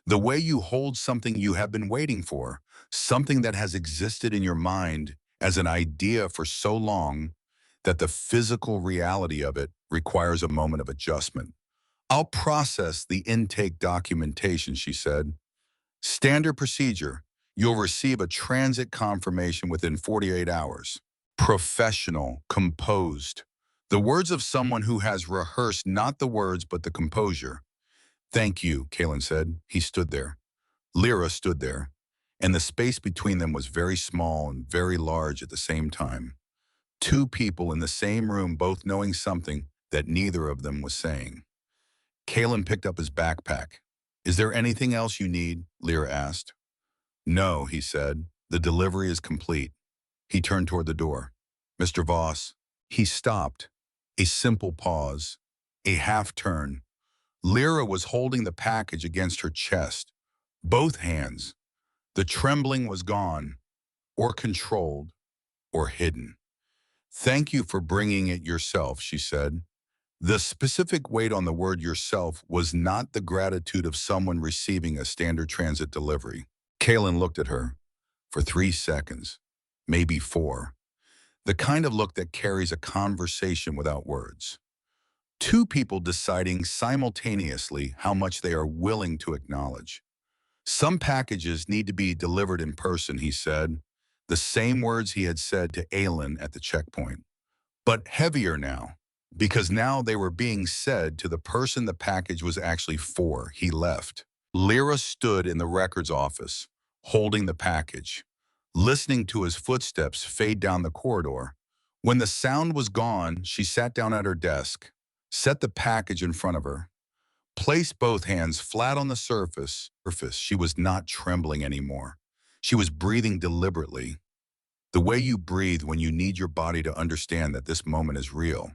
the way you hold something you have been waiting for, something that has existed in your mind as an idea for so long that the physical reality of it requires a moment of adjustment. "I'll process the intake documentation," she said. "Standard procedure. You'll receive a transit confirmation within 48 hours. Professional, composed. The words of someone who has rehearsed not the words but the composure." "Thank you," Kalen said. He stood there. Lyra stood there. And the space between them was very small and very large at the same time. Two people in the same room both knowing something that neither of them was saying. Kalen picked up his backpack. "Is there anything else you need?" Lyra asked. "No," he said. "The delivery is complete." He turned toward the door. "Mr. Voss." He stopped. A simple pause. A half-turn. Lyra was holding the package against her chest. Both hands. The trembling was gone, or controlled, or hidden. "Thank you for bringing it yourself," she said. The specific weight on the word yourself was not the gratitude of someone receiving a standard transit delivery. Kalen looked at her for 3 seconds, maybe 4. The kind of look that carries a conversation without words. Two people deciding simultaneously how much they are willing to acknowledge. Some packages need to be delivered in person, he said, the same words he had said to Aylin at the checkpoint. But heavier now, because now they were being said to the person the package was actually for. He left. Lyra stood in the records office, holding the package, listening to his footsteps fade down the corridor. When the sound was gone, she sat down at her desk, set the package in front of her, placed both hands flat on the surface. She was not trembling anymore. She was breathing deliberately, the way you breathe when you need your body to understand that this moment is real,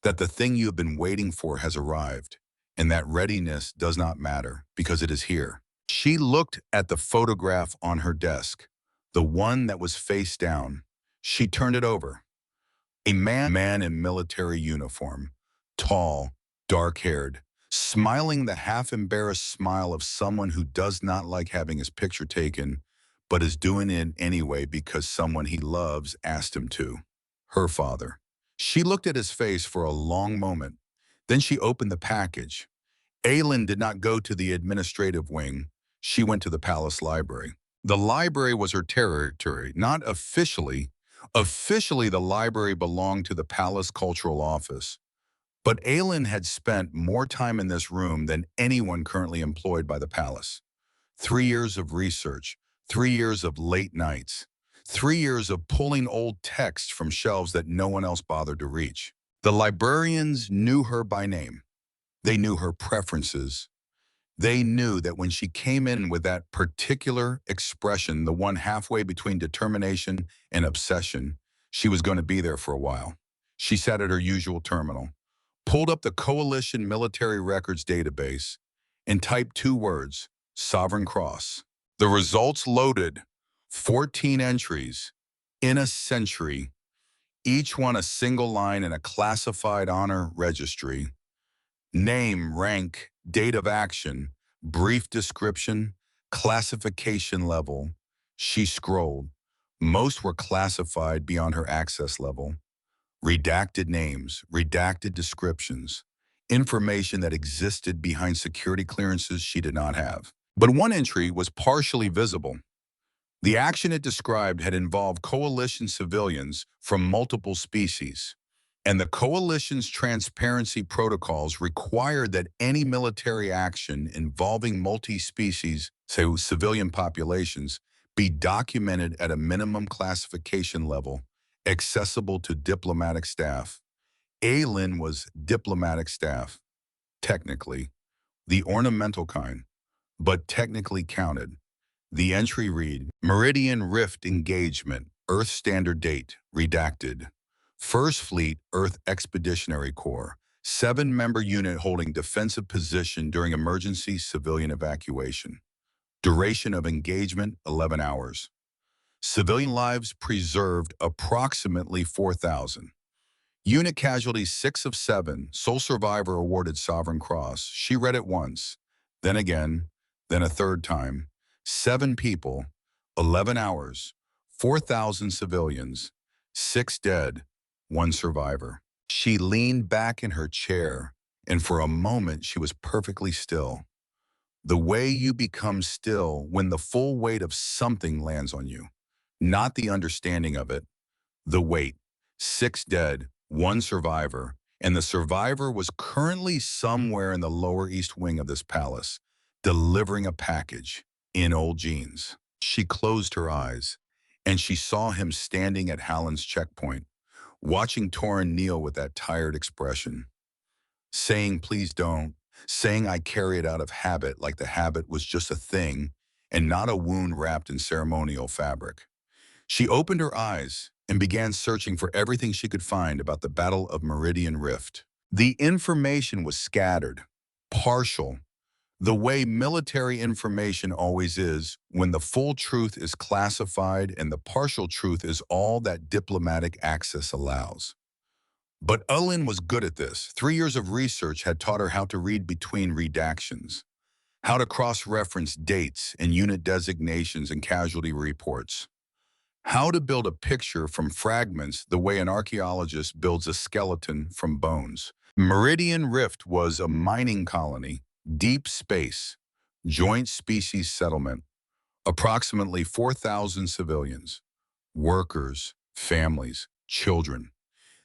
that the thing you have been waiting for has arrived, and that readiness does not matter because it is here. She looked at the photograph on her desk, the one that was face down. She turned it over. A man in military uniform, tall, dark-haired, smiling the half-embarrassed smile of someone who does not like having his picture taken, but is doing it anyway because someone he loves asked him to. Her father. She looked at his face for a long moment. Then she opened the package. Aylin did not go to the administrative wing. She went to the palace library. The library was her territory, not officially. Officially, the library belonged to the palace cultural office. But Aylin had spent more time in this room than anyone currently employed by the palace. 3 years of research, 3 years of late nights, 3 years of pulling old texts from shelves that no one else bothered to reach. The librarians knew her by name. They knew her preferences. They knew that when she came in with that particular expression, the one halfway between determination and obsession, she was going to be there for a while. She sat at her usual terminal, pulled up the Coalition Military Records database, and typed 2 words, Sovereign Cross. The results loaded, 14 entries in a century, each one a single line in a classified honor registry. Name, rank, date of action, brief description, classification level. She scrolled. Most were classified beyond her access level. Redacted names, redacted descriptions, information that existed behind security clearances she did not have. But one entry was partially visible. The action it described had involved coalition civilians from multiple species, and the coalition's transparency protocols required that any military action involving multi-species, say civilian populations, be documented at a minimum classification level, accessible to diplomatic staff. Aylin was diplomatic staff, technically, the ornamental kind, but technically counted. The entry read, Meridian Rift Engagement, Earth Standard Date, redacted. First Fleet Earth Expeditionary Corps, 7-member unit holding defensive position during emergency civilian evacuation. Duration of engagement, 11 hours. Civilian lives preserved, approximately 4,000. Unit casualties, 6 of 7. Sole survivor awarded Sovereign Cross. She read it once, then again, then a third time. 7 people, 11 hours, 4,000 civilians, 6 dead, 1 survivor. She leaned back in her chair, and for a moment she was perfectly still. The way you become still when the full weight of something lands on you, not the understanding of it, the weight. 6 dead, 1 survivor, and the survivor was currently somewhere in the lower east wing of this palace, delivering a package in old jeans. She closed her eyes, and she saw him standing at Hallen's checkpoint, watching Torin kneel with that tired expression, saying, please don't, saying I carry it out of habit like the habit was just a thing and not a wound wrapped in ceremonial fabric. She opened her eyes and began searching for everything she could find about the Battle of Meridian Rift. The information was scattered, partial, the way military information always is when the full truth is classified and the partial truth is all that diplomatic access allows. But Ulin was good at this. 3 years of research had taught her how to read between redactions, how to cross-reference dates and unit designations and casualty reports, how to build a picture from fragments the way an archaeologist builds a skeleton from bones. Meridian Rift was a mining colony, deep space, joint species settlement, approximately 4,000 civilians, workers, families, children.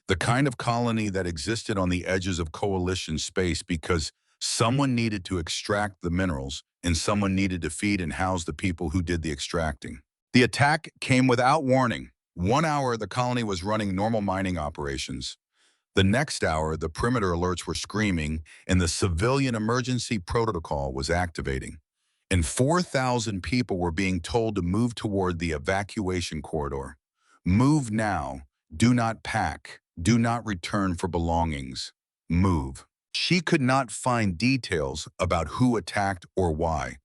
The kind of colony that existed on the edges of coalition space because someone needed to extract the minerals and someone needed to feed and house the people who did the extracting. The attack came without warning. 1 hour, the colony was running normal mining operations. The next hour, the perimeter alerts were screaming and the civilian emergency protocol was activating. And 4,000 people were being told to move toward the evacuation corridor. Move now. Do not pack. Do not return for belongings. Move. She could not find details about who attacked or why.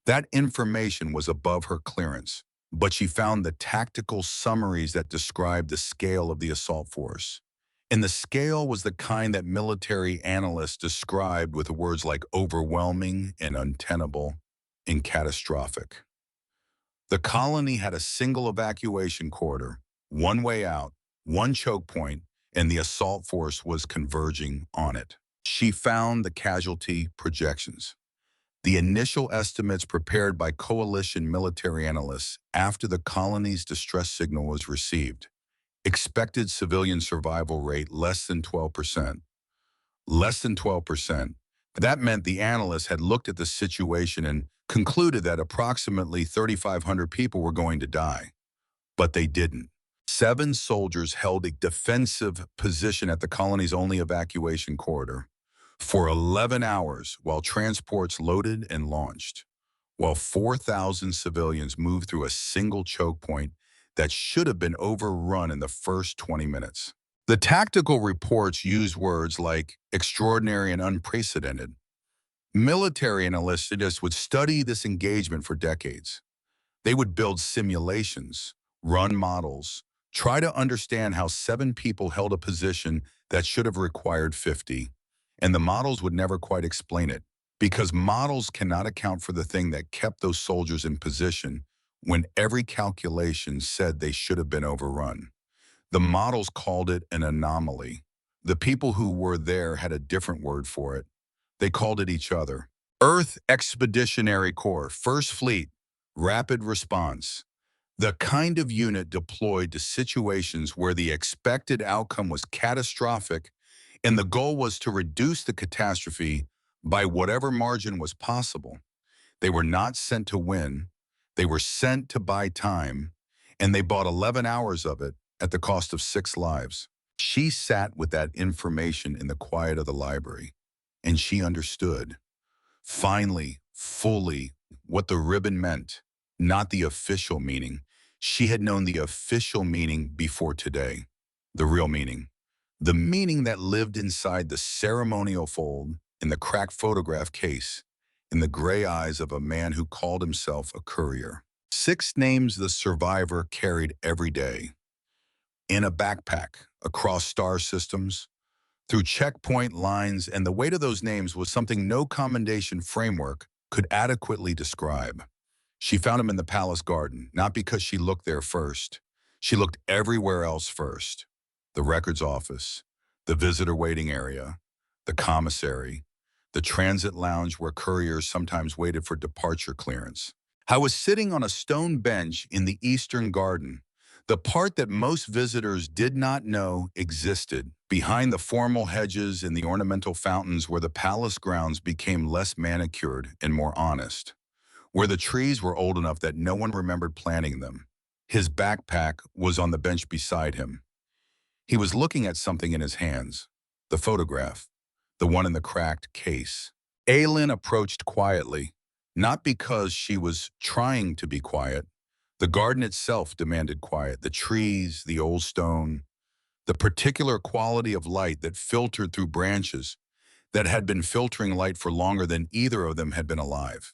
That information was above her clearance, but she found the tactical summaries that described the scale of the assault force. And the scale was the kind that military analysts described with words like overwhelming and untenable and catastrophic. The colony had a single evacuation corridor, one way out, one choke point, and the assault force was converging on it. She found the casualty projections. The initial estimates prepared by coalition military analysts after the colony's distress signal was received. Expected civilian survival rate less than 12%. Less than 12%. That meant the analysts had looked at the situation and concluded that approximately 3,500 people were going to die. But they didn't. 7 soldiers held a defensive position at the colony's only evacuation corridor for 11 hours while transports loaded and launched, while 4,000 civilians moved through a single choke point that should have been overrun in the first 20 minutes. The tactical reports use words like extraordinary and unprecedented. Military analysts would study this engagement for decades. They would build simulations, run models, try to understand how 7 people held a position that should have required 50. And the models would never quite explain it, because models cannot account for the thing that kept those soldiers in position when every calculation said they should have been overrun. The models called it an anomaly. The people who were there had a different word for it. They called it each other. Earth Expeditionary Corps, First Fleet, Rapid Response. The kind of unit deployed to situations where the expected outcome was catastrophic and the goal was to reduce the catastrophe by whatever margin was possible. They were not sent to win. They were sent to buy time, and they bought 11 hours of it at the cost of 6 lives. She sat with that information in the quiet of the library, and she understood, finally, fully, what the ribbon meant, not the official meaning. She had known the official meaning before today, the real meaning. The meaning that lived inside the ceremonial fold, in the cracked photograph case, in the gray eyes of a man who called himself a courier. 6 names the survivor carried every day. In a backpack, across star systems, through checkpoint lines, and the weight of those names was something no commendation framework could adequately describe. She found him in the palace garden, not because she looked there first. She looked everywhere else first. The records office, the visitor waiting area, the commissary, the transit lounge where couriers sometimes waited for departure clearance. I was sitting on a stone bench in the Eastern Garden, the part that most visitors did not know existed, behind the formal hedges and the ornamental fountains where the palace grounds became less manicured and more honest, where the trees were old enough that no one remembered planting them. His backpack was on the bench beside him. He was looking at something in his hands, the photograph, the one in the cracked case. Aylin approached quietly, not because she was trying to be quiet. The garden itself demanded quiet, the trees, the old stone, the particular quality of light that filtered through branches that had been filtering light for longer than either of them had been alive.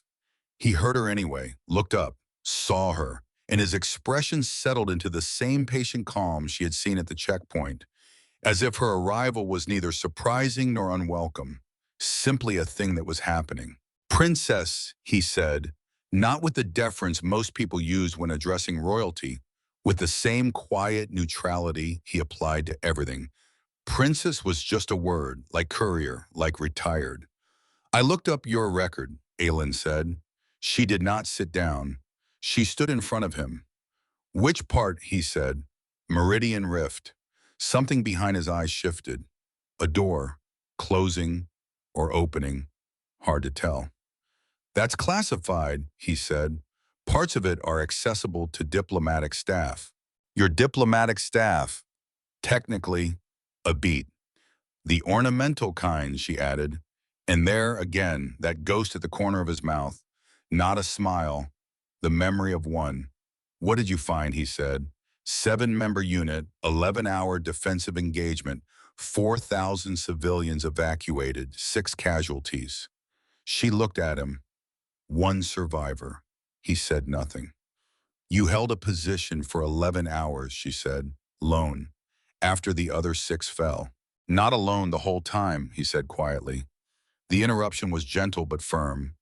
He heard her anyway, looked up, saw her, and his expression settled into the same patient calm she had seen at the checkpoint, as if her arrival was neither surprising nor unwelcome, simply a thing that was happening. Princess, he said, not with the deference most people use when addressing royalty, with the same quiet neutrality he applied to everything. Princess was just a word, like courier, like retired. I looked up your record, Aylin said. She did not sit down. She stood in front of him. Which part, he said. Meridian rift. Something behind his eyes shifted. A door, closing or opening. Hard to tell. That's classified, he said. Parts of it are accessible to diplomatic staff. Your diplomatic staff, technically, a beat. The ornamental kind, she added. And there, again, that ghost at the corner of his mouth. Not a smile, the memory of one. What did you find, he said. 7-member unit, 11-hour defensive engagement, 4,000 civilians evacuated, 6 casualties. She looked at him. One survivor. He said nothing. You held a position for 11 hours, she said, lone, after the other 6 fell. Not alone the whole time, he said quietly. The interruption was gentle but firm.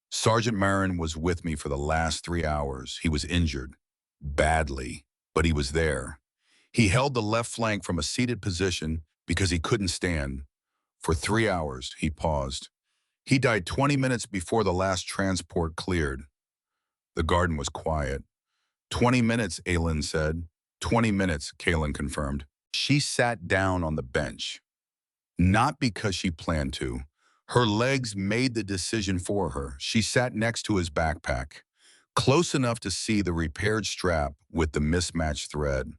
Sergeant Marin was with me for the last 3 hours. He was injured. Badly. But he was there. He held the left flank from a seated position because he couldn't stand. For 3 hours, he paused. He died 20 minutes before the last transport cleared. The garden was quiet. 20 minutes, Aylin said. 20 minutes, Kaylin confirmed. She sat down on the bench. Not because she planned to. Her legs made the decision for her. She sat next to his backpack, close enough to see the repaired strap with the mismatched thread,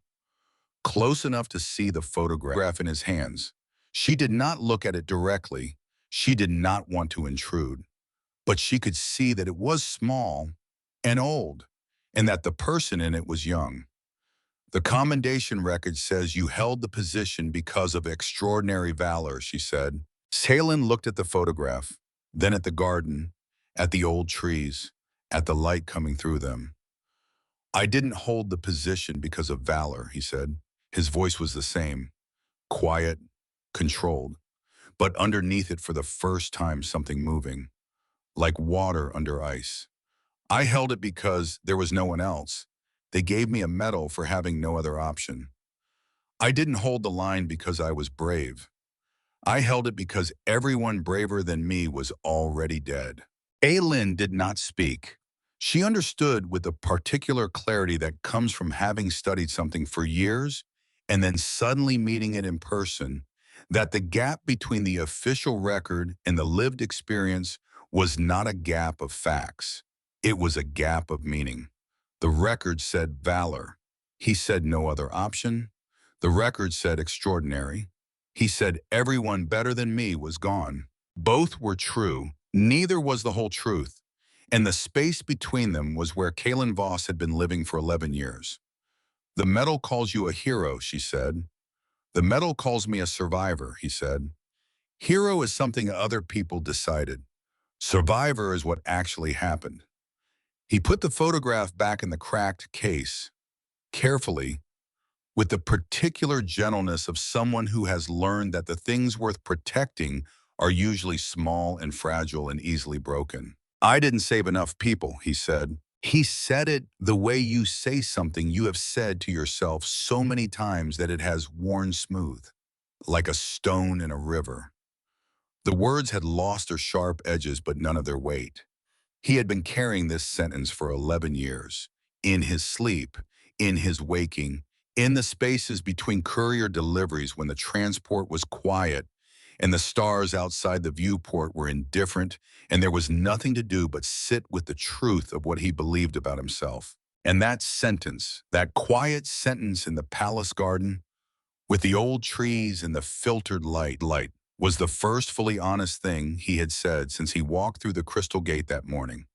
close enough to see the photograph in his hands. She did not look at it directly. She did not want to intrude, but she could see that it was small and old, and that the person in it was young. The commendation record says you held the position because of extraordinary valor, she said. Salin looked at the photograph, then at the garden, at the old trees, at the light coming through them. I didn't hold the position because of valor, he said. His voice was the same, quiet, controlled, but underneath it for the first time something moving, like water under ice. I held it because there was no one else. They gave me a medal for having no other option. I didn't hold the line because I was brave. I held it because everyone braver than me was already dead. Aylin did not speak. She understood with the particular clarity that comes from having studied something for years and then suddenly meeting it in person, that the gap between the official record and the lived experience was not a gap of facts. It was a gap of meaning. The record said valor. He said no other option. The record said extraordinary. He said everyone better than me was gone. Both were true. Neither was the whole truth. And the space between them was where Kaylin Voss had been living for 11 years. The medal calls you a hero, she said. The medal calls me a survivor, he said. Hero is something other people decided. Survivor is what actually happened. He put the photograph back in the cracked case, carefully, with the particular gentleness of someone who has learned that the things worth protecting are usually small and fragile and easily broken. I didn't save enough people, he said. He said it the way you say something you have said to yourself so many times that it has worn smooth, like a stone in a river. The words had lost their sharp edges but none of their weight. He had been carrying this sentence for 11 years, in his sleep, in his waking, in the spaces between courier deliveries when the transport was quiet and the stars outside the viewport were indifferent and there was nothing to do but sit with the truth of what he believed about himself. And that sentence, that quiet sentence in the palace garden, with the old trees and the filtered light, was the first fully honest thing he had said since he walked through the crystal gate that morning.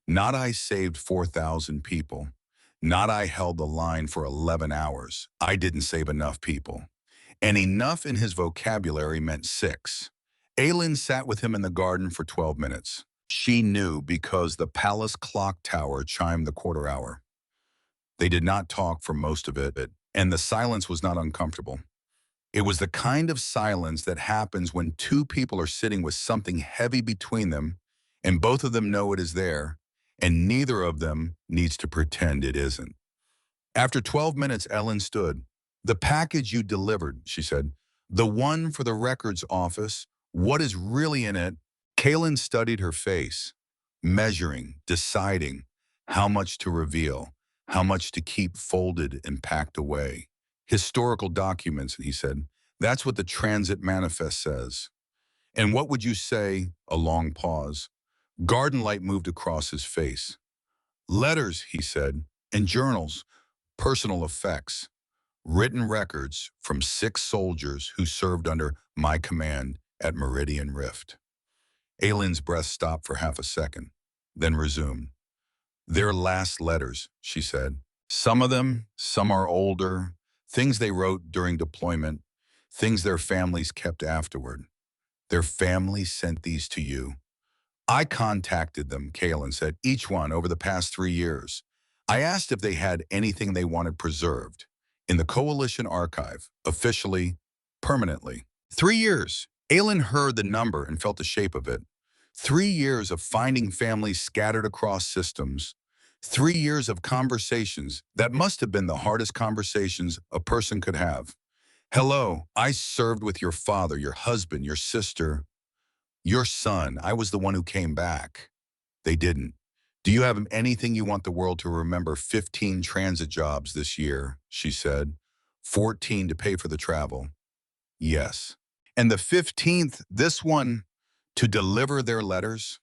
Not I saved 4,000 people. Not I held the line for 11 hours. I didn't save enough people. And enough in his vocabulary meant 6. Aylin sat with him in the garden for 12 minutes. She knew because the palace clock tower chimed the quarter hour. They did not talk for most of it, and the silence was not uncomfortable. It was the kind of silence that happens when two people are sitting with something heavy between them, and both of them know it is there, and neither of them needs to pretend it isn't. After 12 minutes, Ellen stood. The package you delivered, she said. The one for the records office. What is really in it? Kaylin studied her face, measuring, deciding how much to reveal, how much to keep folded and packed away. Historical documents, he said. That's what the transit manifest says. And what would you say? A long pause. Garden light moved across his face. Letters, he said, and journals, personal effects, written records from 6 soldiers who served under my command at Meridian Rift. Aylin's breath stopped for half a second, then resumed. Their last letters, she said. Some are older, things they wrote during deployment, things their families kept afterward. Their families sent these to you. I contacted them, Kaylin said, each one over the past 3 years. I asked if they had anything they wanted preserved in the Coalition archive, officially, permanently. 3 years. Aylin heard the number and felt the shape of it. 3 years of finding families scattered across systems. 3 years of conversations that must have been the hardest conversations a person could have. Hello, I served with your father, your husband, your sister, your son. I was the one who came back. They didn't. Do you have anything you want the world to remember? 15 transit jobs this year, she said. 14 to pay for the travel. Yes. And the 15th, this one, to deliver their letters?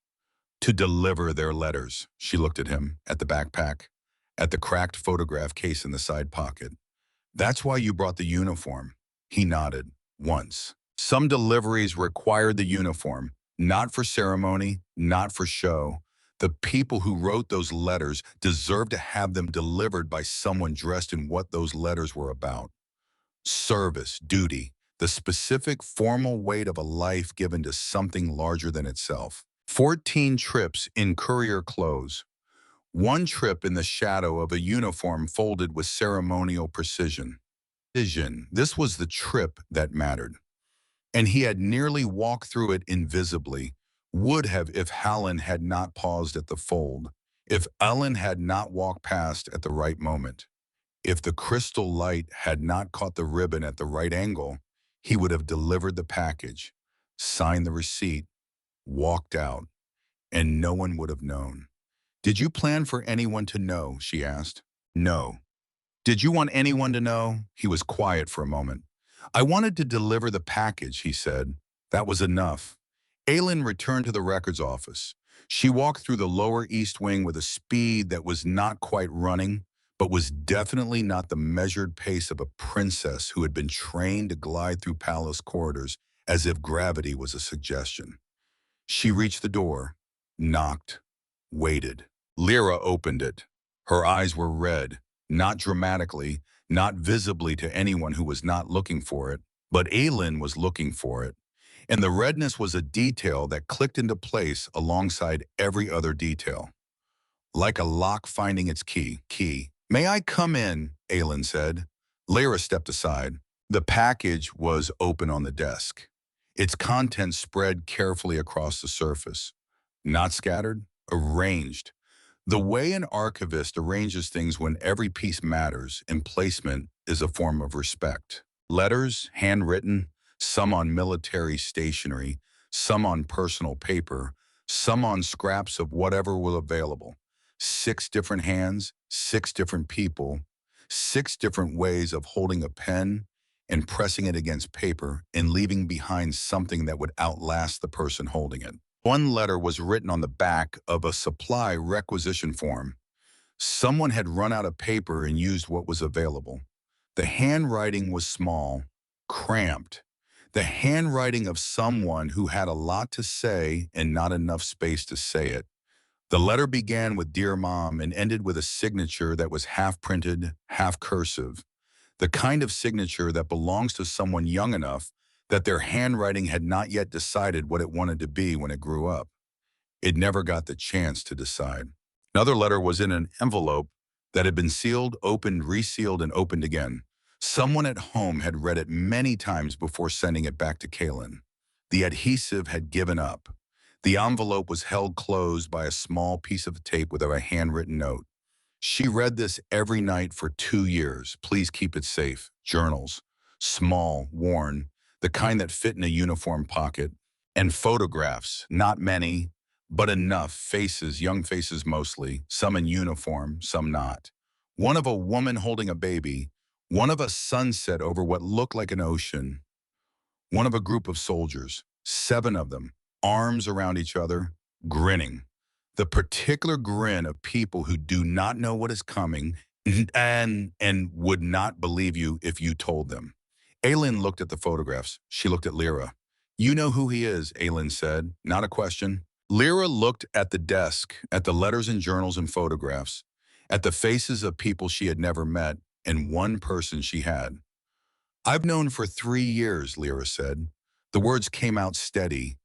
To deliver their letters. She looked at him, at the backpack, at the cracked photograph case in the side pocket. That's why you brought the uniform. He nodded, once. Some deliveries required the uniform, not for ceremony, not for show. The people who wrote those letters deserved to have them delivered by someone dressed in what those letters were about. Service, duty, the specific formal weight of a life given to something larger than itself. 14 trips in courier clothes. One trip in the shadow of a uniform folded with ceremonial precision. This was the trip that mattered. And he had nearly walked through it invisibly, would have if Hallen had not paused at the fold, if Ellen had not walked past at the right moment. If the crystal light had not caught the ribbon at the right angle, he would have delivered the package, signed the receipt, walked out, and no one would have known. Did you plan for anyone to know? She asked. No. Did you want anyone to know? He was quiet for a moment. I wanted to deliver the package, he said. That was enough. Aylin returned to the records office. She walked through the lower east wing with a speed that was not quite running, but was definitely not the measured pace of a princess who had been trained to glide through palace corridors as if gravity was a suggestion. She reached the door, knocked, waited. Lyra opened it. Her eyes were red, not dramatically, not visibly to anyone who was not looking for it, but Aylin was looking for it. And the redness was a detail that clicked into place alongside every other detail. Like a lock finding its key. May I come in? Aylin said. Lyra stepped aside. The package was open on the desk. Its contents spread carefully across the surface. Not scattered, arranged. The way an archivist arranges things when every piece matters and placement is a form of respect. Letters, handwritten, some on military stationery, some on personal paper, some on scraps of whatever was available. 6 different hands, 6 different people, 6 different ways of holding a pen and pressing it against paper and leaving behind something that would outlast the person holding it. One letter was written on the back of a supply requisition form. Someone had run out of paper and used what was available. The handwriting was small, cramped. The handwriting of someone who had a lot to say and not enough space to say it. The letter began with Dear Mom and ended with a signature that was half printed, half cursive. The kind of signature that belongs to someone young enough that their handwriting had not yet decided what it wanted to be when it grew up. It never got the chance to decide. Another letter was in an envelope that had been sealed, opened, resealed, and opened again. Someone at home had read it many times before sending it back to Kaylin. The adhesive had given up. The envelope was held closed by a small piece of tape with a handwritten note. She read this every night for 2 years. Please keep it safe. Journals. Small, worn. the kind that fit in a uniform pocket, and photographs, not many, but enough faces, young faces mostly, some in uniform, some not. One of a woman holding a baby, one of a sunset over what looked like an ocean, one of a group of soldiers, 7 of them, arms around each other, grinning. The particular grin of people who do not know what is coming and would not believe you if you told them. Aylin looked at the photographs. She looked at Lyra. "You know who he is," Aylin said. Not a question. Lyra looked at the desk, at the letters and journals and photographs, at the faces of people she had never met, and one person she had. "I've known for 3 years," Lyra said. The words came out steady,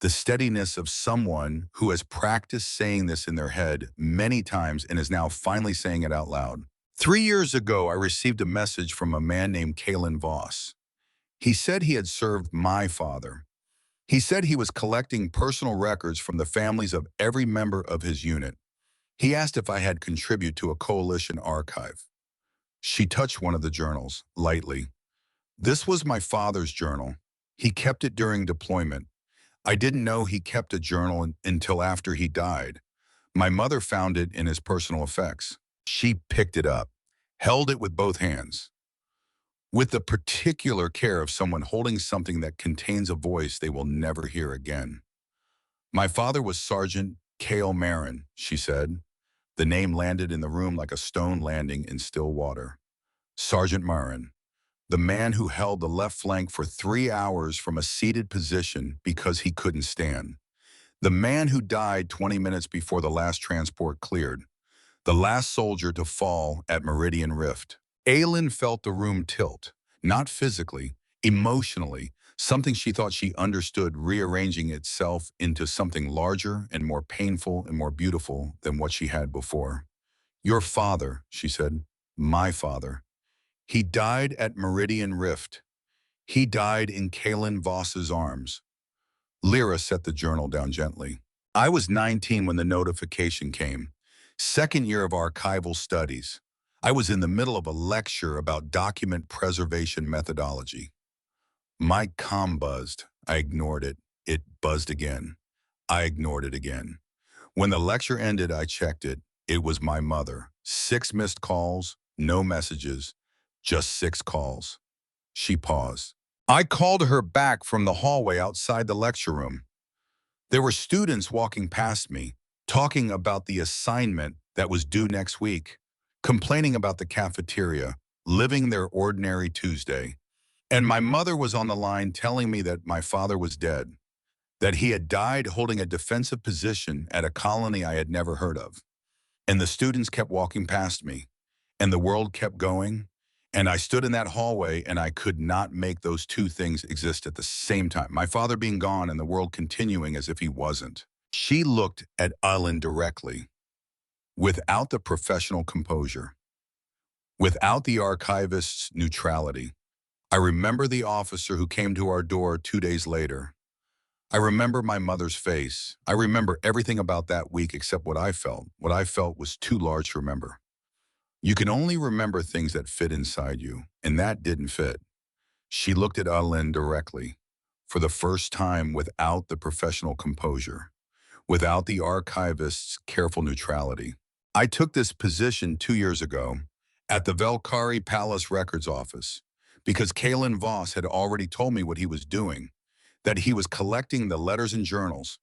the steadiness of someone who has practiced saying this in their head many times and is now finally saying it out loud. "3 years ago, I received a message from a man named Kalen Voss. He said he had served my father. He said he was collecting personal records from the families of every member of his unit. He asked if I had contributed to a coalition archive." She touched one of the journals, lightly. "This was my father's journal. He kept it during deployment. I didn't know he kept a journal until after he died. My mother found it in his personal effects." She picked it up, held it with both hands, with the particular care of someone holding something that contains a voice they will never hear again. "My father was Sergeant Cale Marin," she said. The name landed in the room like a stone landing in still water. Sergeant Marin. The man who held the left flank for 3 hours from a seated position because he couldn't stand. The man who died 20 minutes before the last transport cleared. The last soldier to fall at Meridian Rift. Aylin felt the room tilt, not physically, emotionally, something she thought she understood rearranging itself into something larger and more painful and more beautiful than what she had before. "Your father," she said. "My father. He died at Meridian Rift. He died in Kalen Voss's arms." Lyra set the journal down gently. "I was 19 when the notification came. Second year of archival studies. I was in the middle of a lecture about document preservation methodology. My comm buzzed. I ignored it. It buzzed again. I ignored it again. When the lecture ended, I checked it. It was my mother. 6 missed calls, no messages, just 6 calls." She paused. "I called her back from the hallway outside the lecture room. There were students walking past me, talking about the assignment that was due next week, complaining about the cafeteria, living their ordinary Tuesday. And my mother was on the line telling me that my father was dead, that he had died holding a defensive position at a colony I had never heard of. And the students kept walking past me, and the world kept going, and I stood in that hallway and I could not make those two things exist at the same time. My father being gone and the world continuing as if he wasn't." She looked at Aylin directly, without the professional composure, without the archivist's neutrality. "I remember the officer who came to our door 2 days later. I remember my mother's face. I remember everything about that week except what I felt. What I felt was too large to remember. You can only remember things that fit inside you, and that didn't fit." She looked at Aylin directly, for the first time without the professional composure, without the archivist's careful neutrality. "I took this position 2 years ago at the Valkyrie Palace Records Office because Kalen Voss had already told me what he was doing, that he was collecting the letters and journals,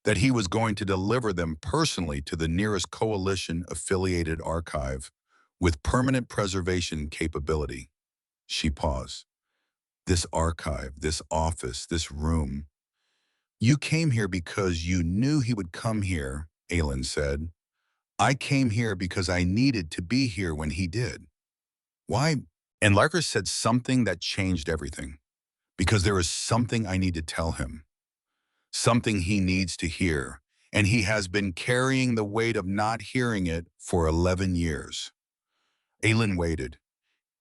that he was going to deliver them personally to the nearest coalition-affiliated archive with permanent preservation capability." She paused. "This archive, this office, this room. You came here because you knew he would come here," Aylin said. "I came here because I needed to be here when he did." "Why?" And Larker said something that changed everything. "Because there is something I need to tell him. Something he needs to hear, and he has been carrying the weight of not hearing it for 11 years. Aylin waited.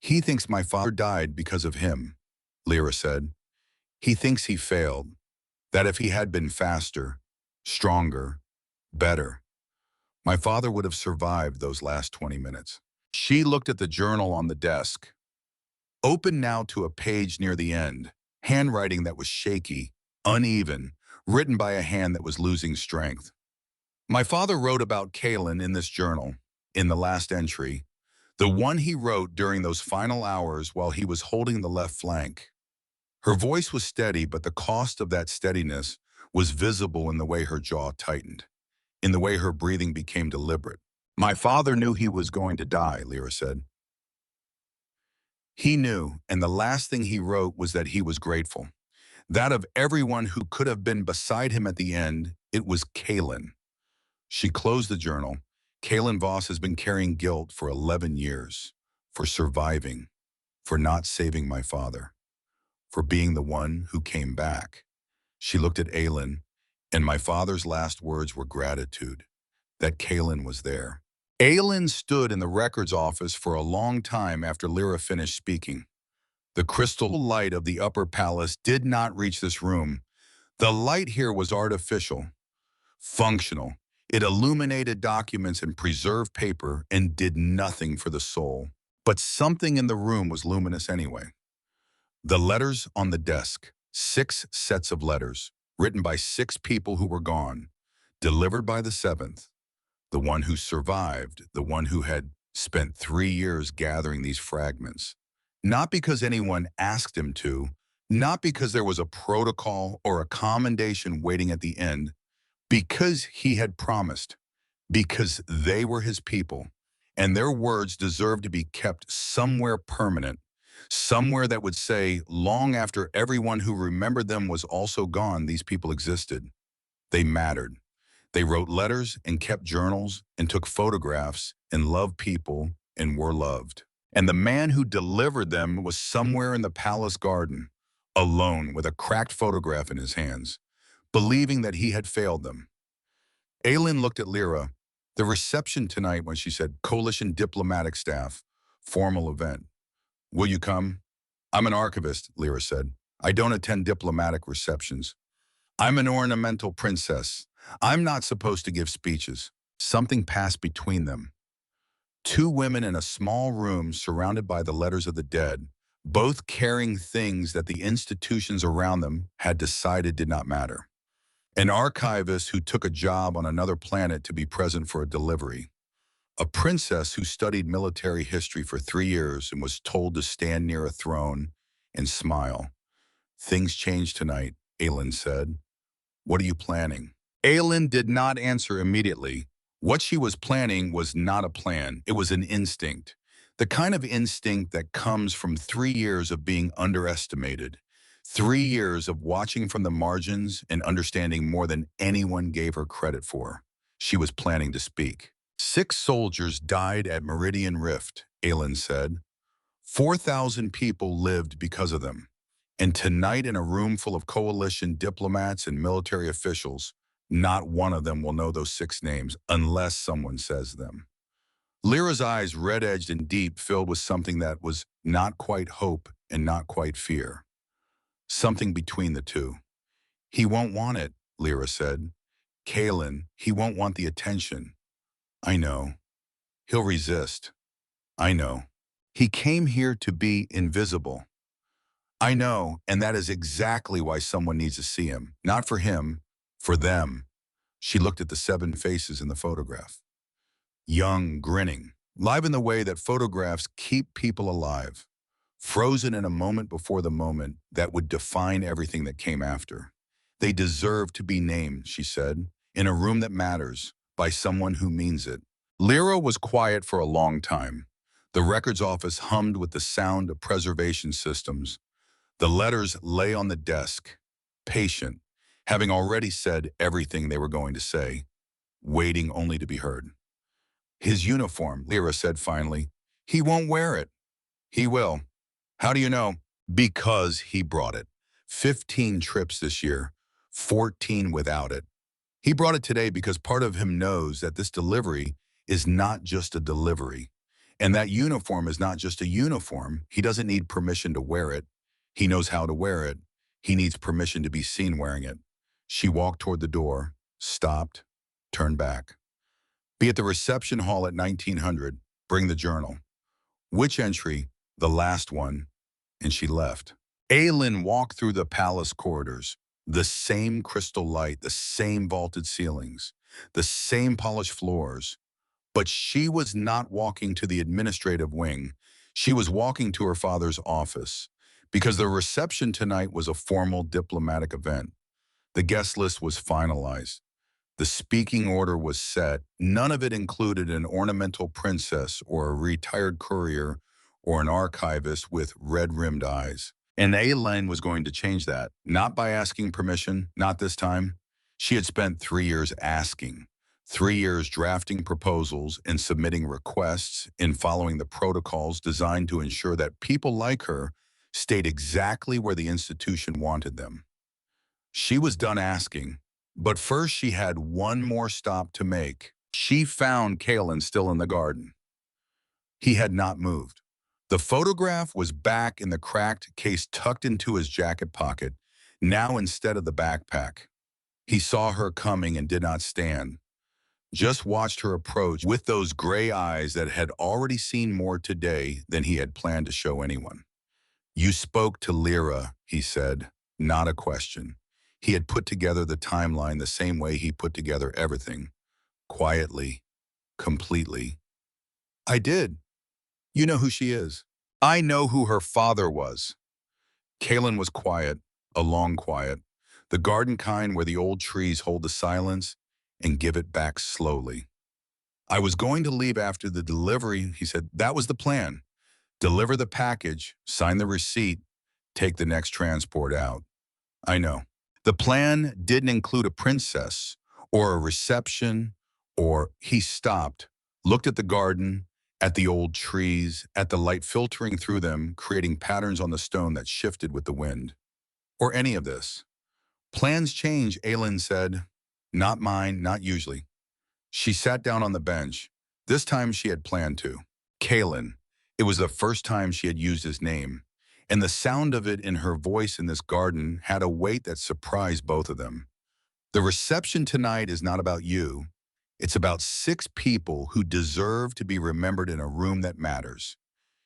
"He thinks my father died because of him," Lyra said. "He thinks he failed, that if he had been faster, stronger, better, my father would have survived those last 20 minutes." She looked at the journal on the desk, open now to a page near the end. handwriting that was shaky, uneven, written by a hand that was losing strength. My father wrote about Kaylin in this journal, in the last entry, the one he wrote during those final hours while he was holding the left flank. Her voice was steady, but the cost of that steadiness was visible in the way her jaw tightened, in the way her breathing became deliberate. My father knew he was going to die, Lyra said. He knew, and the last thing he wrote was that he was grateful. That of everyone who could have been beside him at the end, it was Kaylin. She closed the journal. Kaylin Voss has been carrying guilt for 11 years, for surviving, for not saving my father, for being the one who came back. She looked at Aylin, and my father's last words were gratitude, that Kaylin was there. Aylin stood in the records office for a long time after Lyra finished speaking. The crystal light of the upper palace did not reach this room. The light here was artificial, functional. It illuminated documents and preserved paper and did nothing for the soul. But something in the room was luminous anyway. The letters on the desk, 6 sets of letters, written by 6 people who were gone, delivered by the 7th, the one who survived, the one who had spent 3 years gathering these fragments. Not because anyone asked him to, not because there was a protocol or a commendation waiting at the end, because he had promised, because they were his people, and their words deserved to be kept somewhere permanent, somewhere that would say, long after everyone who remembered them was also gone, these people existed. They mattered. They wrote letters and kept journals and took photographs and loved people and were loved. And the man who delivered them was somewhere in the palace garden, alone with a cracked photograph in his hands, believing that he had failed them. Aylin looked at Lyra. The reception tonight when she said, Coalition Diplomatic Staff, formal event. Will you come? I'm an archivist, Lyra said. I don't attend diplomatic receptions. I'm an ornamental princess. I'm not supposed to give speeches. Something passed between them. 2 women in a small room surrounded by the letters of the dead, both carrying things that the institutions around them had decided did not matter. An archivist who took a job on another planet to be present for a delivery. A princess who studied military history for 3 years and was told to stand near a throne and smile. Things changed tonight, Aylin said. What are you planning? Aylin did not answer immediately. What she was planning was not a plan. It was an instinct. The kind of instinct that comes from 3 years of being underestimated. 3 years of watching from the margins and understanding more than anyone gave her credit for. She was planning to speak. 6 soldiers died at Meridian Rift, Aylin said. 4,000 people lived because of them. And tonight in a room full of coalition diplomats and military officials, not one of them will know those 6 names unless someone says them. Lyra's eyes, red-edged and deep, filled with something that was not quite hope and not quite fear. Something between the two. He won't want it, Lyra said. Kaylin, he won't want the attention. I know. He'll resist. I know. He came here to be invisible. I know, and that is exactly why someone needs to see him. Not for him, for them. She looked at the 7 faces in the photograph. Young, grinning, live in the way that photographs keep people alive. Frozen in a moment before the moment that would define everything that came after. They deserve to be named, she said, in a room that matters, by someone who means it. Lyra was quiet for a long time. The records office hummed with the sound of preservation systems. The letters lay on the desk, patient, having already said everything they were going to say, waiting only to be heard. His uniform, Lyra said finally. He won't wear it. He will. How do you know? Because he brought it. 15 trips this year, 14 without it. He brought it today because part of him knows that this delivery is not just a delivery. And that uniform is not just a uniform. He doesn't need permission to wear it. He knows how to wear it. He needs permission to be seen wearing it. She walked toward the door, stopped, turned back. Be at the reception hall at 1900. Bring the journal. Which entry? The last one. And she left. Aelin walked through the palace corridors, the same crystal light, the same vaulted ceilings, the same polished floors. But she was not walking to the administrative wing. She was walking to her father's office because the reception tonight was a formal diplomatic event. The guest list was finalized. The speaking order was set. None of it included an ornamental princess or a retired courier or an archivist with red-rimmed eyes. And Elaine was going to change that, not by asking permission, not this time. She had spent 3 years asking, 3 years drafting proposals and submitting requests and following the protocols designed to ensure that people like her stayed exactly where the institution wanted them. She was done asking, but first she had one more stop to make. She found Kalen still in the garden. He had not moved. The photograph was back in the cracked case tucked into his jacket pocket, now instead of the backpack. He saw her coming and did not stand, just watched her approach with those gray eyes that had already seen more today than he had planned to show anyone. "You spoke to Lyra," he said, not a question. He had put together the timeline the same way he put together everything, quietly, completely. "I did. You know who she is." "I know who her father was." Kalen was quiet, a long quiet, the garden kind where the old trees hold the silence and give it back slowly. "I was going to leave after the delivery," he said. "That was the plan. Deliver the package, sign the receipt, take the next transport out." "I know." The plan didn't include a princess or a reception or he stopped, looked at the garden, at the old trees, at the light filtering through them, creating patterns on the stone that shifted with the wind. Or any of this. "Plans change," Aelin said. "Not mine, not usually." She sat down on the bench. This time she had planned to. Kalen. It was the first time she had used his name, and the sound of it in her voice in this garden had a weight that surprised both of them. "The reception tonight is not about you. It's about 6 people who deserve to be remembered in a room that matters.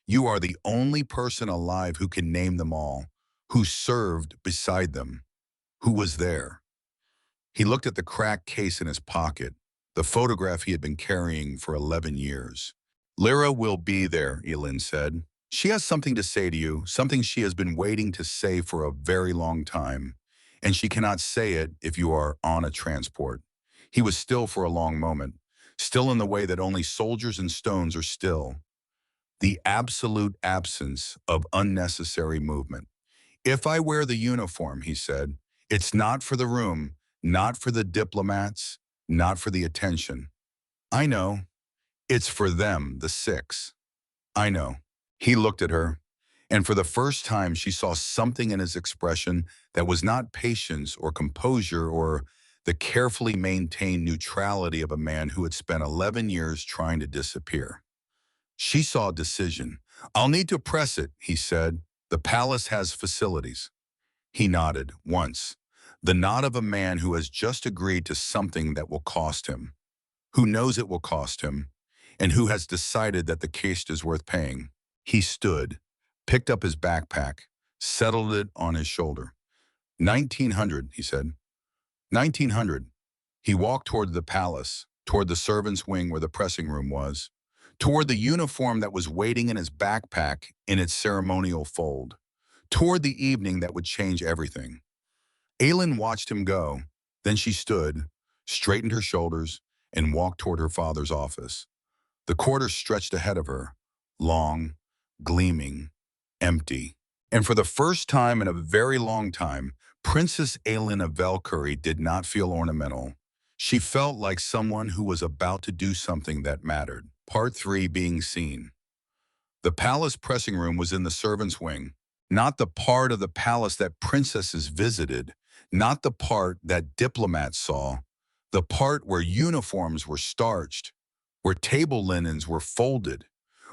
You are the only person alive who can name them all, who served beside them, who was there." He looked at the cracked case in his pocket, the photograph he had been carrying for 11 years. "Lyra will be there," Elin said. "She has something to say to you, something she has been waiting to say for a very long time, and she cannot say it if you are on a transport." He was still for a long moment, still in the way that only soldiers and stones are still, the absolute absence of unnecessary movement. "If I wear the uniform," he said, "it's not for the room, not for the diplomats, not for the attention. I know. It's for them, the 6. I know." He looked at her, and for the first time she saw something in his expression that was not patience or composure or the carefully maintained neutrality of a man who had spent 11 years trying to disappear. She saw decision. "I'll need to press it," he said. "The palace has facilities." He nodded, once. The nod of a man who has just agreed to something that will cost him, who knows it will cost him, and who has decided that the case is worth paying. He stood, picked up his backpack, settled it on his shoulder. 1900, he said. 1900. He walked toward the palace, toward the servants' wing where the pressing room was, toward the uniform that was waiting in his backpack in its ceremonial fold, toward the evening that would change everything. Aelin watched him go. Then she stood, straightened her shoulders, and walked toward her father's office. The corridor stretched ahead of her, long, gleaming, empty. And for the first time in a very long time, Princess Aelin of Valkyrie did not feel ornamental. She felt like someone who was about to do something that mattered. Part 3, being seen. The palace pressing room was in the servants' wing, not the part of the palace that princesses visited, not the part that diplomats saw, the part where uniforms were starched, where table linens were folded,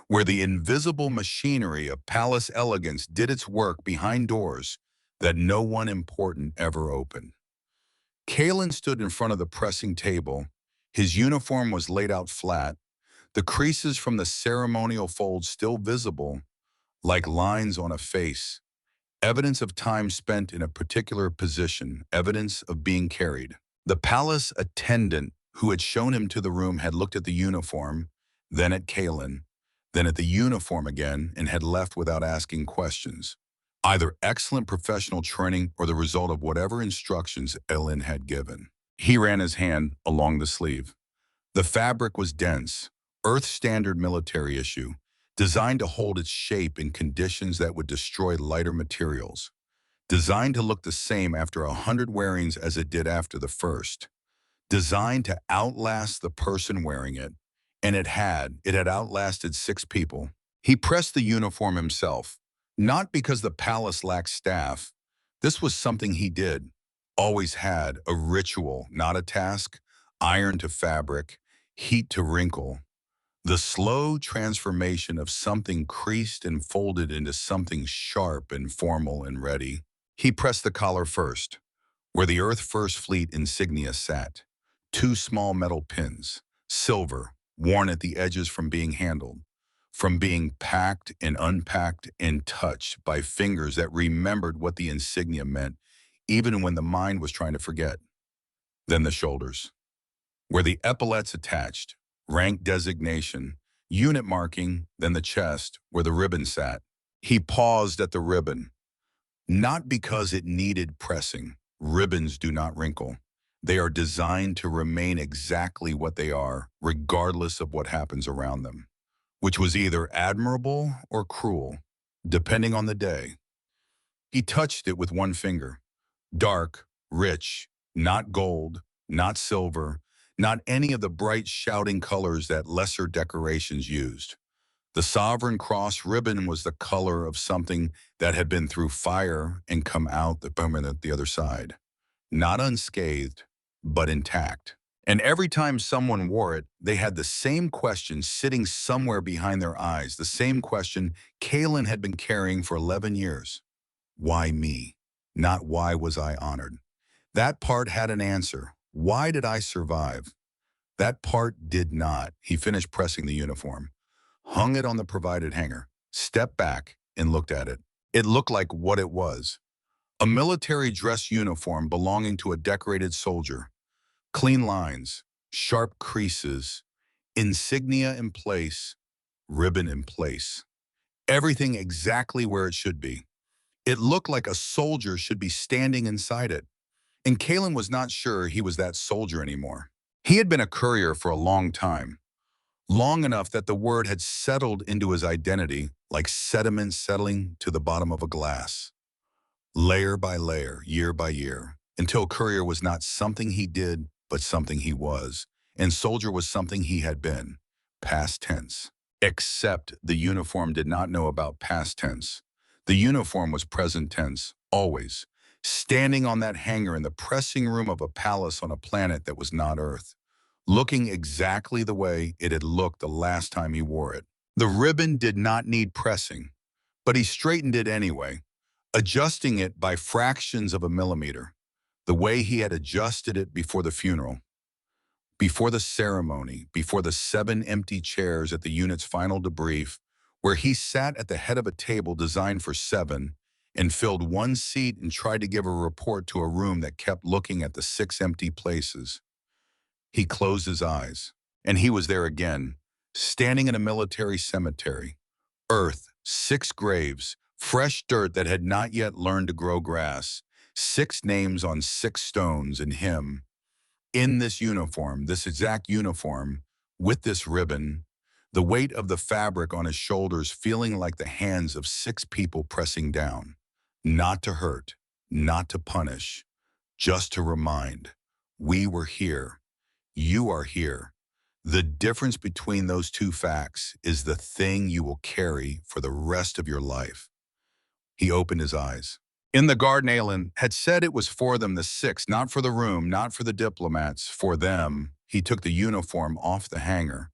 where the invisible machinery of palace elegance did its work behind doors that no one important ever opened. Kalen stood in front of the pressing table. His uniform was laid out flat, the creases from the ceremonial folds still visible, like lines on a face. Evidence of time spent in a particular position, evidence of being carried. The palace attendant who had shown him to the room had looked at the uniform, then at Kalen, then at the uniform again, and had left without asking questions. Either excellent professional training or the result of whatever instructions Elin had given. He ran his hand along the sleeve. The fabric was dense, Earth-standard military issue, designed to hold its shape in conditions that would destroy lighter materials, designed to look the same after 100 wearings as it did after the first, designed to outlast the person wearing it, and it had outlasted 6 people. He pressed the uniform himself, not because the palace lacked staff. This was something he did, always had, a ritual, not a task, iron to fabric, heat to wrinkle. The slow transformation of something creased and folded into something sharp and formal and ready. He pressed the collar first, where the Earth First Fleet insignia sat. 2 small metal pins, silver, worn at the edges from being handled, from being packed and unpacked and touched by fingers that remembered what the insignia meant, even when the mind was trying to forget. Then the shoulders, where the epaulets attached, rank designation, unit marking, then the chest, where the ribbon sat. He paused at the ribbon, not because it needed pressing. Ribbons do not wrinkle. They are designed to remain exactly what they are, regardless of what happens around them, which was either admirable or cruel, depending on the day. He touched it with one finger. Dark, rich, not gold, not silver, not any of the bright shouting colors that lesser decorations used. The Sovereign Cross ribbon was the color of something that had been through fire and come out the other side. Not unscathed, but intact. And every time someone wore it, they had the same question sitting somewhere behind their eyes, the same question Kalen had been carrying for 11 years. Why me? Not why was I honored? That part had an answer. Why did I survive? That part did not. He finished pressing the uniform, hung it on the provided hanger, stepped back, and looked at it. It looked like what it was. A military dress uniform belonging to a decorated soldier. Clean lines, sharp creases, insignia in place, ribbon in place. Everything exactly where it should be. It looked like a soldier should be standing inside it. And Kalen was not sure he was that soldier anymore. He had been a courier for a long time, long enough that the word had settled into his identity like sediment settling to the bottom of a glass. Layer by layer, year by year, until courier was not something he did, but something he was, and soldier was something he had been, past tense. Except the uniform did not know about past tense. The uniform was present tense, always, standing on that hanger in the pressing room of a palace on a planet that was not Earth, looking exactly the way it had looked the last time he wore it. The ribbon did not need pressing, but he straightened it anyway, adjusting it by fractions of a millimeter, the way he had adjusted it before the funeral, before the ceremony, before the 7 empty chairs at the unit's final debrief, where he sat at the head of a table designed for 7 and filled one seat and tried to give a report to a room that kept looking at the 6 empty places. He closed his eyes, and he was there again, standing in a military cemetery. Earth, 6 graves, fresh dirt that had not yet learned to grow grass, 6 names on 6 stones, and him, in this uniform, this exact uniform, with this ribbon, the weight of the fabric on his shoulders feeling like the hands of 6 people pressing down, not to hurt, not to punish, just to remind, we were here, you are here. The difference between those 2 facts is the thing you will carry for the rest of your life. He opened his eyes. In the garden, Alan had said it was for them, the 6, not for the room, not for the diplomats, for them. He took the uniform off the hanger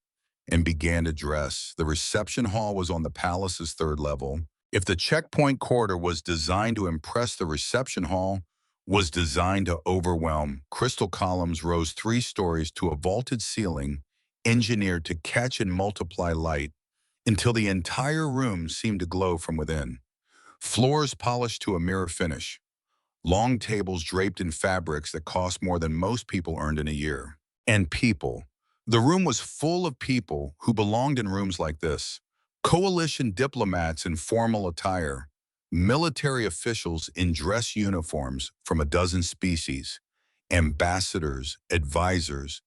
and began to dress. The reception hall was on the palace's 3rd level. If the checkpoint corridor was designed to impress, the reception hall was designed to overwhelm. Crystal columns rose 3 stories to a vaulted ceiling, engineered to catch and multiply light until the entire room seemed to glow from within. Floors polished to a mirror finish. Long tables draped in fabrics that cost more than most people earned in a year. And people. The room was full of people who belonged in rooms like this. Coalition diplomats in formal attire, military officials in dress uniforms from a dozen species, ambassadors, advisors,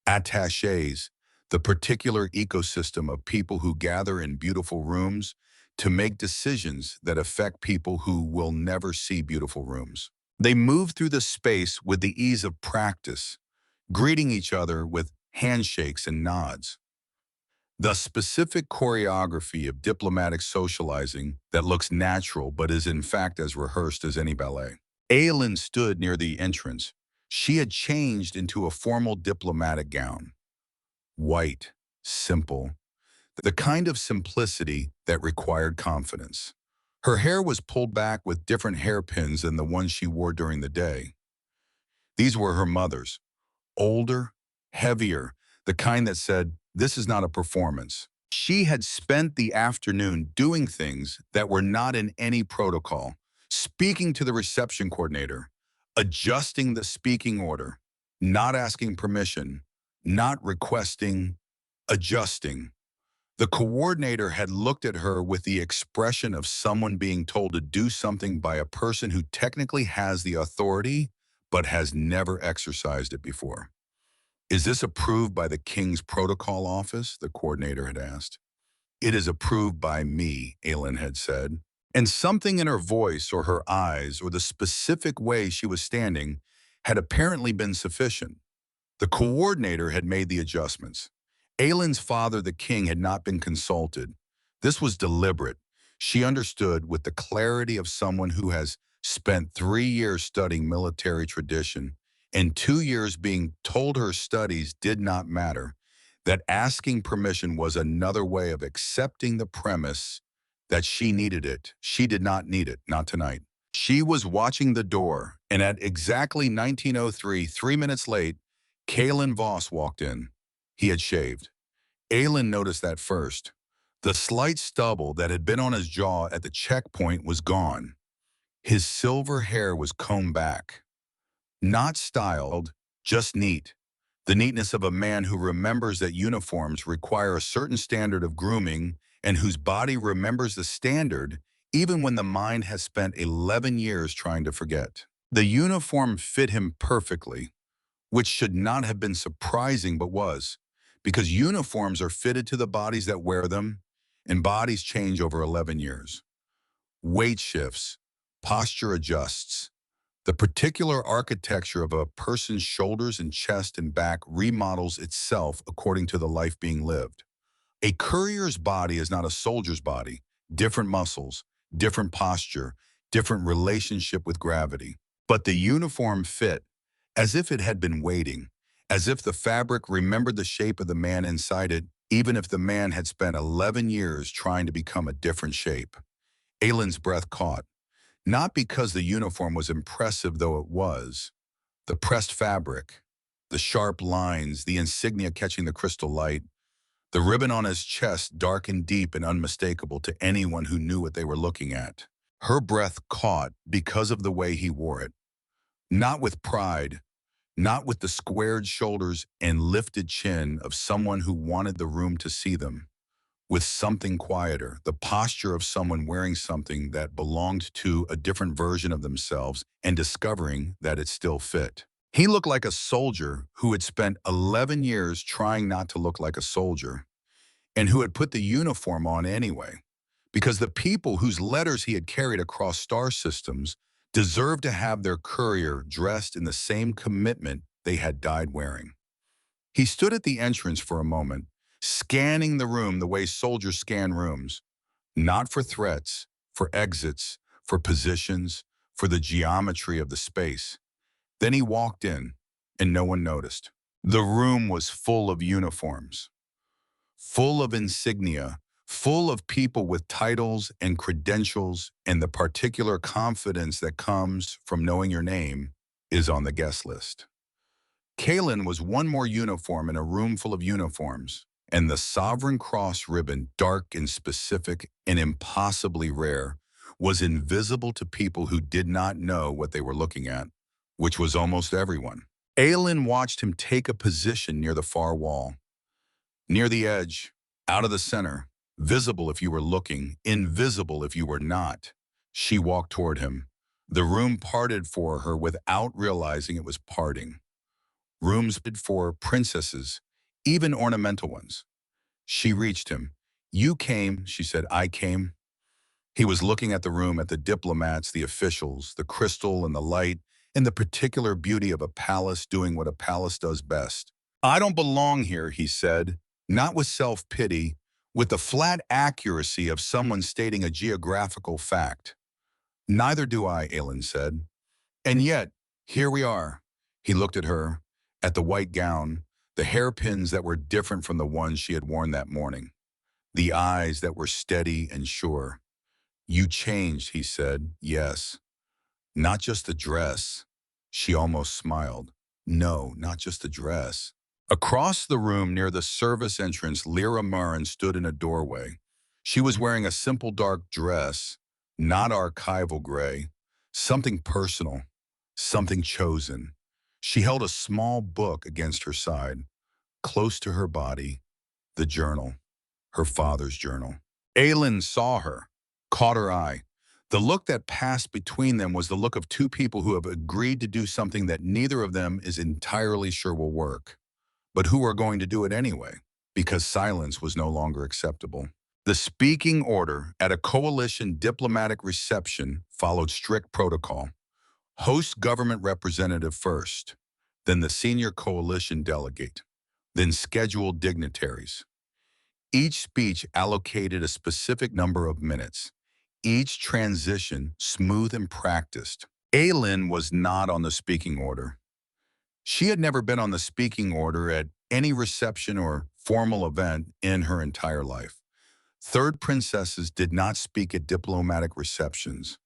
attachés, the particular ecosystem of people who gather in beautiful rooms to make decisions that affect people who will never see beautiful rooms. They move through the space with the ease of practice, greeting each other with handshakes and nods. The specific choreography of diplomatic socializing that looks natural but is in fact as rehearsed as any ballet. Aylin stood near the entrance. She had changed into a formal diplomatic gown. White, simple, the kind of simplicity that required confidence. Her hair was pulled back with different hairpins than the ones she wore during the day. These were her mother's, older, heavier, the kind that said, "This is not a performance." She had spent the afternoon doing things that were not in any protocol, speaking to the reception coordinator, adjusting the speaking order, not asking permission, not requesting, adjusting. The coordinator had looked at her with the expression of someone being told to do something by a person who technically has the authority, but has never exercised it before. "Is this approved by the King's Protocol Office?" the coordinator had asked. "It is approved by me," Aylin had said. And something in her voice or her eyes or the specific way she was standing had apparently been sufficient. The coordinator had made the adjustments. Aylin's father, the king, had not been consulted. This was deliberate. She understood with the clarity of someone who has spent 3 years studying military tradition and 2 years being told her studies did not matter, that asking permission was another way of accepting the premise that she needed it. She did not need it, not tonight. She was watching the door, and at exactly 19:03, 3 minutes late, Kalen Voss walked in. He had shaved. Aylin noticed that first. The slight stubble that had been on his jaw at the checkpoint was gone. His silver hair was combed back. Not styled, just neat. The neatness of a man who remembers that uniforms require a certain standard of grooming and whose body remembers the standard even when the mind has spent 11 years trying to forget. The uniform fit him perfectly, which should not have been surprising but was, because uniforms are fitted to the bodies that wear them, and bodies change over 11 years. Weight shifts, posture adjusts. The particular architecture of a person's shoulders and chest and back remodels itself according to the life being lived. A courier's body is not a soldier's body. Different muscles, different posture, different relationship with gravity. But the uniform fit, as if it had been waiting, as if the fabric remembered the shape of the man inside it, even if the man had spent 11 years trying to become a different shape. Aylin's breath caught, not because the uniform was impressive though it was. The pressed fabric, the sharp lines, the insignia catching the crystal light, the ribbon on his chest dark and deep and unmistakable to anyone who knew what they were looking at. Her breath caught because of the way he wore it. Not with pride, not with the squared shoulders and lifted chin of someone who wanted the room to see them. With something quieter, the posture of someone wearing something that belonged to a different version of themselves and discovering that it still fit. He looked like a soldier who had spent 11 years trying not to look like a soldier and who had put the uniform on anyway, because the people whose letters he had carried across star systems deserved to have their courier dressed in the same commitment they had died wearing. He stood at the entrance for a moment, scanning the room the way soldiers scan rooms, not for threats, for exits, for positions, for the geometry of the space. Then he walked in, and no one noticed. The room was full of uniforms, full of insignia, full of people with titles and credentials, and the particular confidence that comes from knowing your name is on the guest list. Kalen was one more uniform in a room full of uniforms, and the Sovereign Cross ribbon, dark and specific and impossibly rare, was invisible to people who did not know what they were looking at, which was almost everyone. Aylin watched him take a position near the far wall, near the edge, out of the center, visible if you were looking, invisible if you were not. She walked toward him. The room parted for her without realizing it was parting. Rooms made for princesses, even ornamental ones. She reached him. "You came," she said. "I came." He was looking at the room, at the diplomats, the officials, the crystal and the light, and the particular beauty of a palace doing what a palace does best. "I don't belong here," he said, not with self-pity, with the flat accuracy of someone stating a geographical fact. "Neither do I," Aylin said. "And yet, here we are." He looked at her, at the white gown, the hairpins that were different from the ones she had worn that morning, the eyes that were steady and sure. "You changed," he said. "Yes. Not just the dress." She almost smiled. "No, not just the dress." Across the room near the service entrance, Lyra Marin stood in a doorway. She was wearing a simple dark dress, not archival gray, something personal, something chosen. She held a small book against her side, close to her body, the journal, her father's journal. Aylin saw her, caught her eye. The look that passed between them was the look of two people who have agreed to do something that neither of them is entirely sure will work, but who are going to do it anyway, because silence was no longer acceptable. The speaking order at a coalition diplomatic reception followed strict protocol. Host government representative first, then the senior coalition delegate, then scheduled dignitaries. Each speech allocated a specific number of minutes, each transition smooth and practiced. Aylin was not on the speaking order. She had never been on the speaking order at any reception or formal event in her entire life. Third princesses did not speak at diplomatic receptions.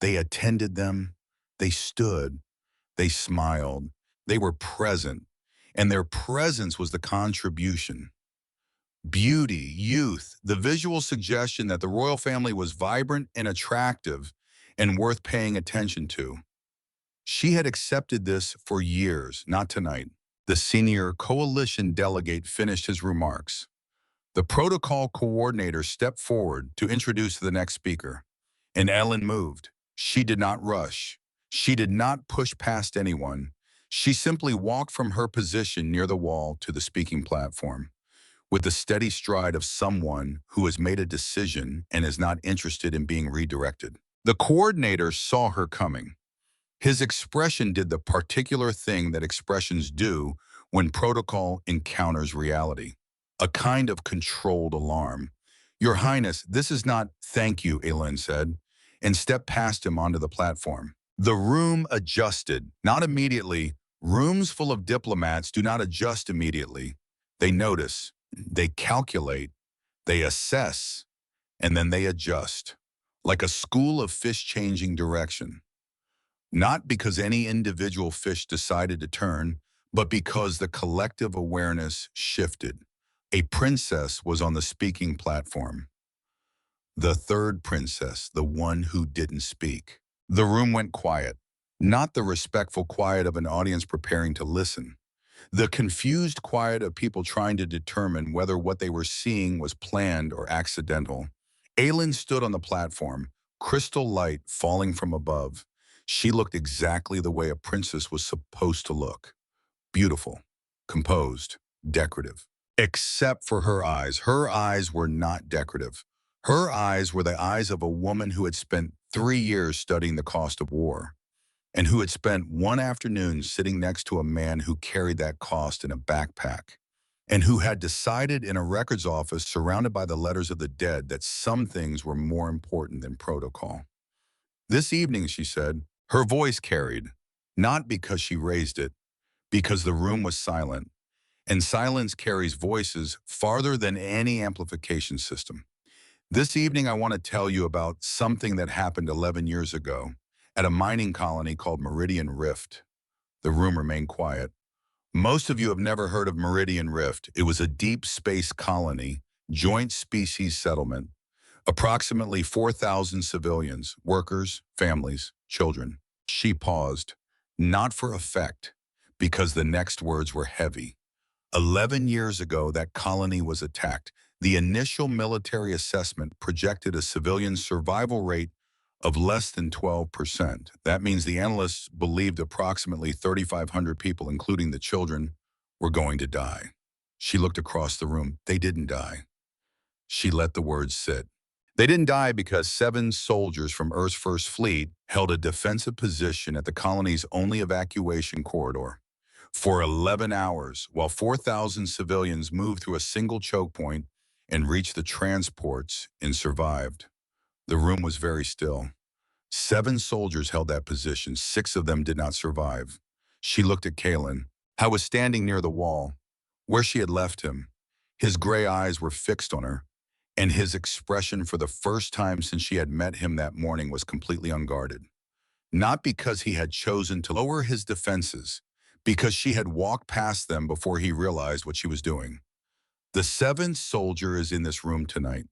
They attended them, they stood, they smiled, they were present, and their presence was the contribution. Beauty, youth, the visual suggestion that the royal family was vibrant and attractive and worth paying attention to. She had accepted this for years, not tonight. The senior coalition delegate finished his remarks. The protocol coordinator stepped forward to introduce the next speaker, and Ellen moved. She did not rush. She did not push past anyone. She simply walked from her position near the wall to the speaking platform, with the steady stride of someone who has made a decision and is not interested in being redirected. The coordinator saw her coming. His expression did the particular thing that expressions do when protocol encounters reality, a kind of controlled alarm. "Your Highness, this is not—" "Thank you," Aylin said, and stepped past him onto the platform. The room adjusted, not immediately. Rooms full of diplomats do not adjust immediately. They notice, they calculate, they assess, and then they adjust, like a school of fish changing direction. Not because any individual fish decided to turn, but because the collective awareness shifted. A princess was on the speaking platform. The third princess, the one who didn't speak. The room went quiet, not the respectful quiet of an audience preparing to listen. The confused quiet of people trying to determine whether what they were seeing was planned or accidental. Aylin stood on the platform, crystal light falling from above. She looked exactly the way a princess was supposed to look. Beautiful, composed, decorative. Except for her eyes. Her eyes were not decorative. Her eyes were the eyes of a woman who had spent 3 years studying the cost of war, and who had spent one afternoon sitting next to a man who carried that cost in a backpack, and who had decided in a records office surrounded by the letters of the dead that some things were more important than protocol. "This evening," she said, her voice carried, not because she raised it, because the room was silent, and silence carries voices farther than any amplification system. "This evening I want to tell you about something that happened 11 years ago at a mining colony called Meridian Rift." The room remained quiet. "Most of you have never heard of Meridian Rift. It was a deep space colony, joint species settlement, Approximately 4,000 civilians, workers, families, children. She paused, not for effect, because the next words were heavy. 11 years ago, that colony was attacked. The initial military assessment projected a civilian survival rate of less than 12%. That means the analysts believed approximately 3,500 people, including the children, were going to die. She looked across the room. They didn't die. She let the words sit. They didn't die because 7 soldiers from Earth's First Fleet held a defensive position at the colony's only evacuation corridor for 11 hours, while 4,000 civilians moved through a single choke point and reached the transports and survived. The room was very still. 7 soldiers held that position. 6 of them did not survive. She looked at Kalen, who was standing near the wall, where she had left him. His gray eyes were fixed on her, and his expression for the first time since she had met him that morning was completely unguarded. Not because he had chosen to lower his defenses, because she had walked past them before he realized what she was doing. "The 7th soldier is in this room tonight,"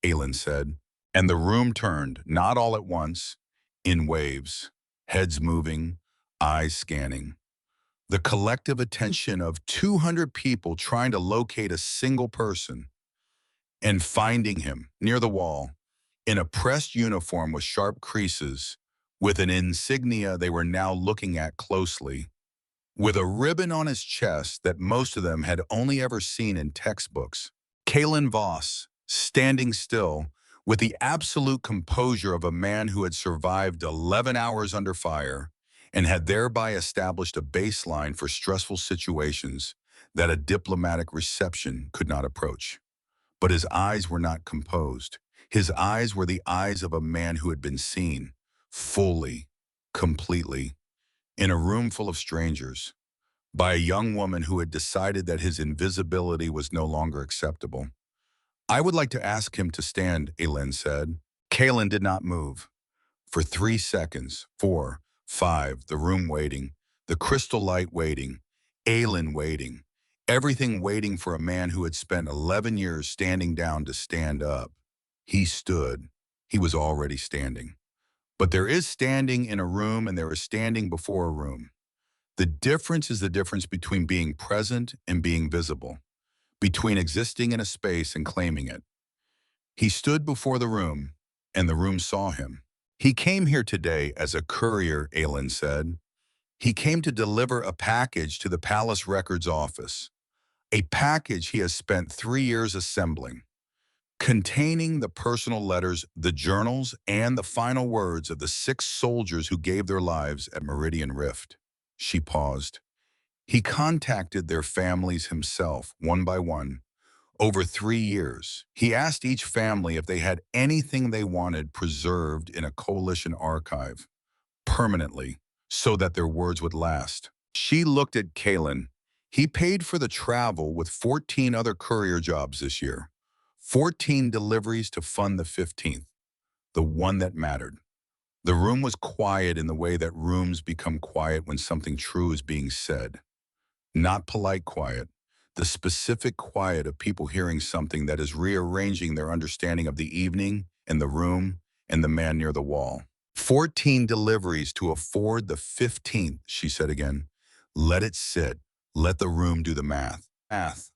Aelin said, and the room turned, not all at once, in waves, heads moving, eyes scanning. The collective attention of 200 people trying to locate a single person and finding him near the wall, in a pressed uniform with sharp creases, with an insignia they were now looking at closely, with a ribbon on his chest that most of them had only ever seen in textbooks. Kalen Voss, standing still, with the absolute composure of a man who had survived 11 hours under fire and had thereby established a baseline for stressful situations that a diplomatic reception could not approach. But his eyes were not composed. His eyes were the eyes of a man who had been seen, fully, completely, in a room full of strangers, by a young woman who had decided that his invisibility was no longer acceptable. "I would like to ask him to stand," Aelin said. Kalen did not move. For 3 seconds, 4, 5, the room waiting, the crystal light waiting, Aelin waiting, everything waiting for a man who had spent 11 years standing down to stand up. He stood. He was already standing. But there is standing in a room and there is standing before a room. The difference is the difference between being present and being visible, between existing in a space and claiming it. He stood before the room, and the room saw him. "He came here today as a courier," Aelin said. "He came to deliver a package to the Palace Records office, a package he has spent 3 years assembling, containing the personal letters, the journals, and the final words of the 6 soldiers who gave their lives at Meridian Rift." She paused. "He contacted their families himself, one by one, over 3 years. He asked each family if they had anything they wanted preserved in a coalition archive, permanently, so that their words would last." She looked at Kalen. "He paid for the travel with 14 other courier jobs this year. 14 deliveries to fund the 15th, the one that mattered." The room was quiet in the way that rooms become quiet when something true is being said. Not polite quiet, the specific quiet of people hearing something that is rearranging their understanding of the evening and the room and the man near the wall. 14 deliveries to afford the 15th, she said again. Let it sit. Let the room do the math.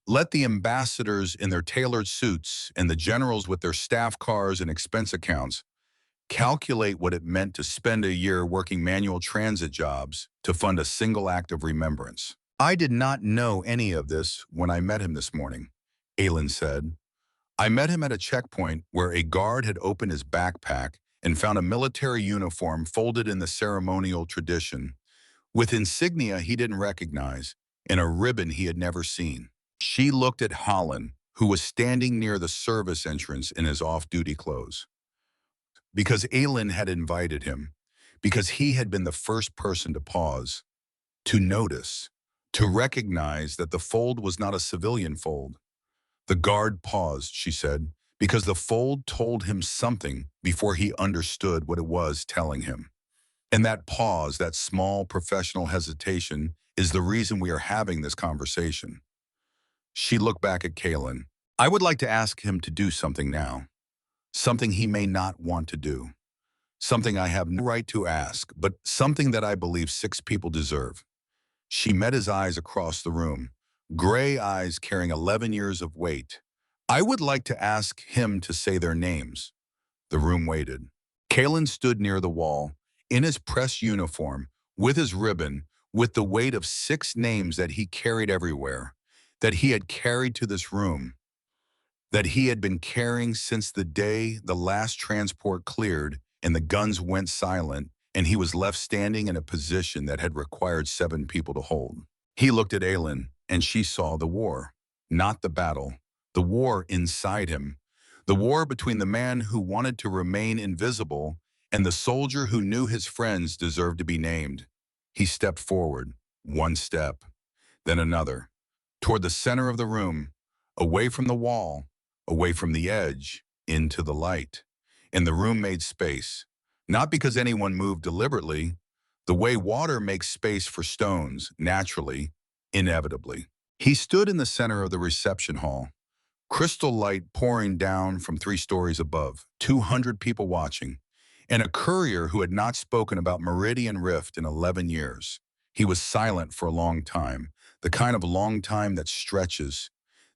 Let the ambassadors in their tailored suits and the generals with their staff cars and expense accounts calculate what it meant to spend a year working manual transit jobs to fund a single act of remembrance. "I did not know any of this when I met him this morning," Aelin said. "I met him at a checkpoint where a guard had opened his backpack and found a military uniform folded in the ceremonial tradition, with insignia he didn't recognize and a ribbon he had never seen." She looked at Holland, who was standing near the service entrance in his off-duty clothes. Because Aelin had invited him, because he had been the first person to pause, to notice, to recognize that the fold was not a civilian fold. The guard paused, she said, because the fold told him something before he understood what it was telling him. And that pause, that small professional hesitation, is the reason we are having this conversation. She looked back at Kalen. "I would like to ask him to do something now." something he may not want to do, something I have no right to ask, but something that I believe 6 people deserve. She met his eyes across the room, gray eyes carrying 11 years of weight. I would like to ask him to say their names. The room waited. Kalen stood near the wall, in his press uniform, with his ribbon, with the weight of 6 names that he carried everywhere, that he had carried to this room, that he had been carrying since the day the last transport cleared and the guns went silent, and he was left standing in a position that had required 7 people to hold. He looked at Aylin, and she saw the war, not the battle, the war inside him, the war between the man who wanted to remain invisible and the soldier who knew his friends deserved to be named. He stepped forward, 1 step, then another, toward the center of the room, away from the wall, away from the edge, into the light. And the room made space, not because anyone moved deliberately, the way water makes space for stones, naturally, inevitably. He stood in the center of the reception hall, crystal light pouring down from 3 stories above, 200 people watching, and a courier who had not spoken about Meridian Rift in 11 years. He was silent for a long time, the kind of long time that stretches,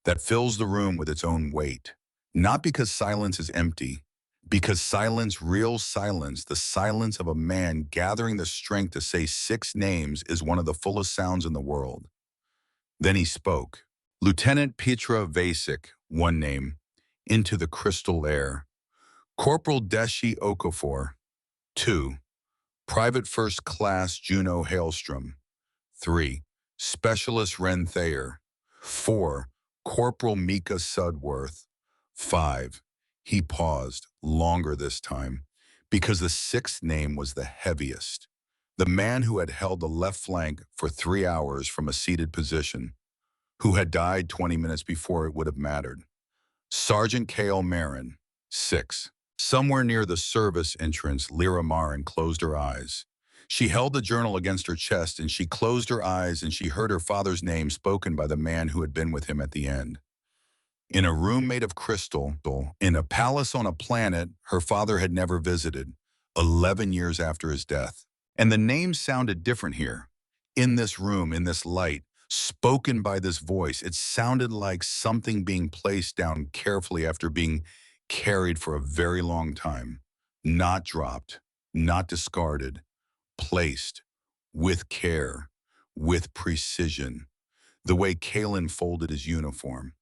that fills the room with its own weight. Not because silence is empty, because silence, real silence, the silence of a man gathering the strength to say 6 names is one of the fullest sounds in the world. Then he spoke. Lieutenant Petra Vasic, 1 name, into the crystal air. Corporal Deshi Okafor, 2. Private First Class Juno Hailstrom, 3. Specialist Ren Thayer, 4. Corporal Mika Sudworth, 5. He paused, longer this time, because the 6th name was the heaviest. The man who had held the left flank for 3 hours from a seated position, who had died 20 minutes before it would have mattered. Sergeant K.L. Marin, 6. Somewhere near the service entrance, Lyra Marin closed her eyes. She held the journal against her chest, and she closed her eyes, and she heard her father's name spoken by the man who had been with him at the end. In a room made of crystal, in a palace on a planet her father had never visited, 11 years after his death. And the name sounded different here. In this room, in this light, spoken by this voice, it sounded like something being placed down carefully after being carried for a very long time. Not dropped, not discarded, placed, with care, with precision. The way Kalen folded his uniform,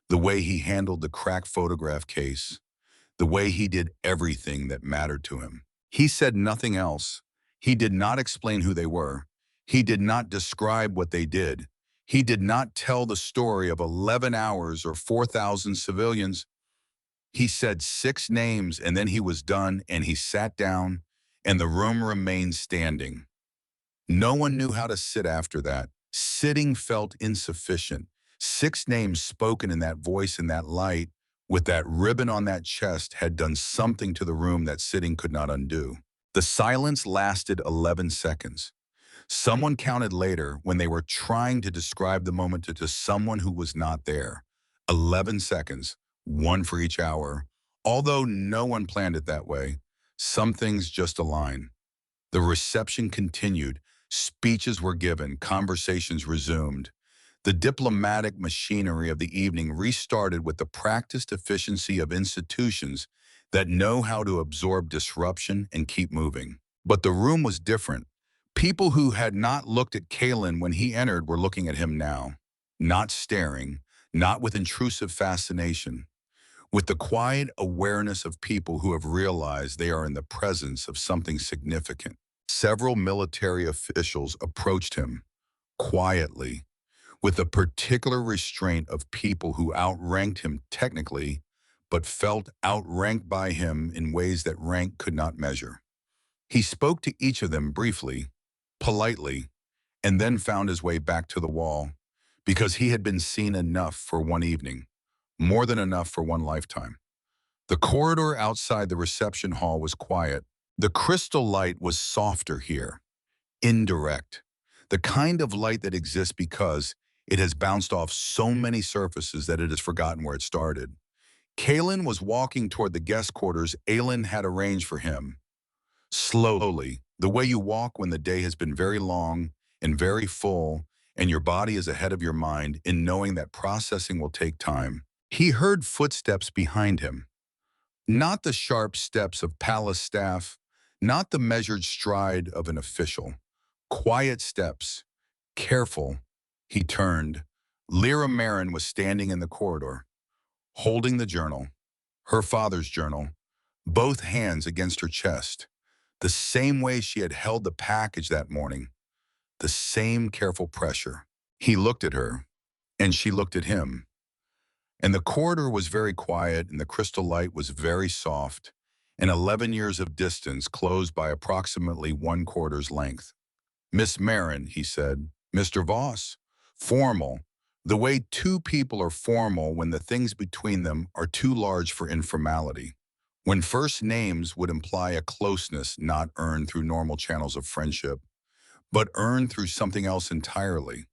the way he handled the cracked photograph case, the way he did everything that mattered to him. He said nothing else. He did not explain who they were. He did not describe what they did. He did not tell the story of 11 hours or 4,000 civilians. He said 6 names, and then he was done, and he sat down, and the room remained standing. No one knew how to sit after that. Sitting felt insufficient. 6 names spoken in that voice, in that light, with that ribbon on that chest, had done something to the room that sitting could not undo. The silence lasted 11 seconds. Someone counted later when they were trying to describe the moment to someone who was not there. 11 seconds, 1 for each hour. Although no one planned it that way, some things just align. The reception continued. Speeches were given. Conversations resumed. The diplomatic machinery of the evening restarted with the practiced efficiency of institutions that know how to absorb disruption and keep moving. But the room was different. People who had not looked at Kalen when he entered were looking at him now, not staring, not with intrusive fascination, with the quiet awareness of people who have realized they are in the presence of something significant. Several military officials approached him, quietly, with a particular restraint of people who outranked him technically, but felt outranked by him in ways that rank could not measure. He spoke to each of them briefly, politely, and then found his way back to the wall, because he had been seen enough for one evening, more than enough for one lifetime. The corridor outside the reception hall was quiet. The crystal light was softer here, indirect, the kind of light that exists because it has bounced off so many surfaces that it has forgotten where it started. Kalen was walking toward the guest quarters Aylin had arranged for him. Slowly, the way you walk when the day has been very long and very full, and your body is ahead of your mind in knowing that processing will take time. He heard footsteps behind him. Not the sharp steps of palace staff, not the measured stride of an official. Quiet steps. Careful. He turned. Lyra Marin was standing in the corridor, holding the journal, her father's journal, both hands against her chest, the same way she had held the package that morning, the same careful pressure. He looked at her, and she looked at him. And the corridor was very quiet, and the crystal light was very soft, and 11 years of distance closed by approximately 1/4's length. Miss Marin, he said. Mr. Voss. Formal. The way two people are formal when the things between them are too large for informality. When first names would imply a closeness not earned through normal channels of friendship, but earned through something else entirely.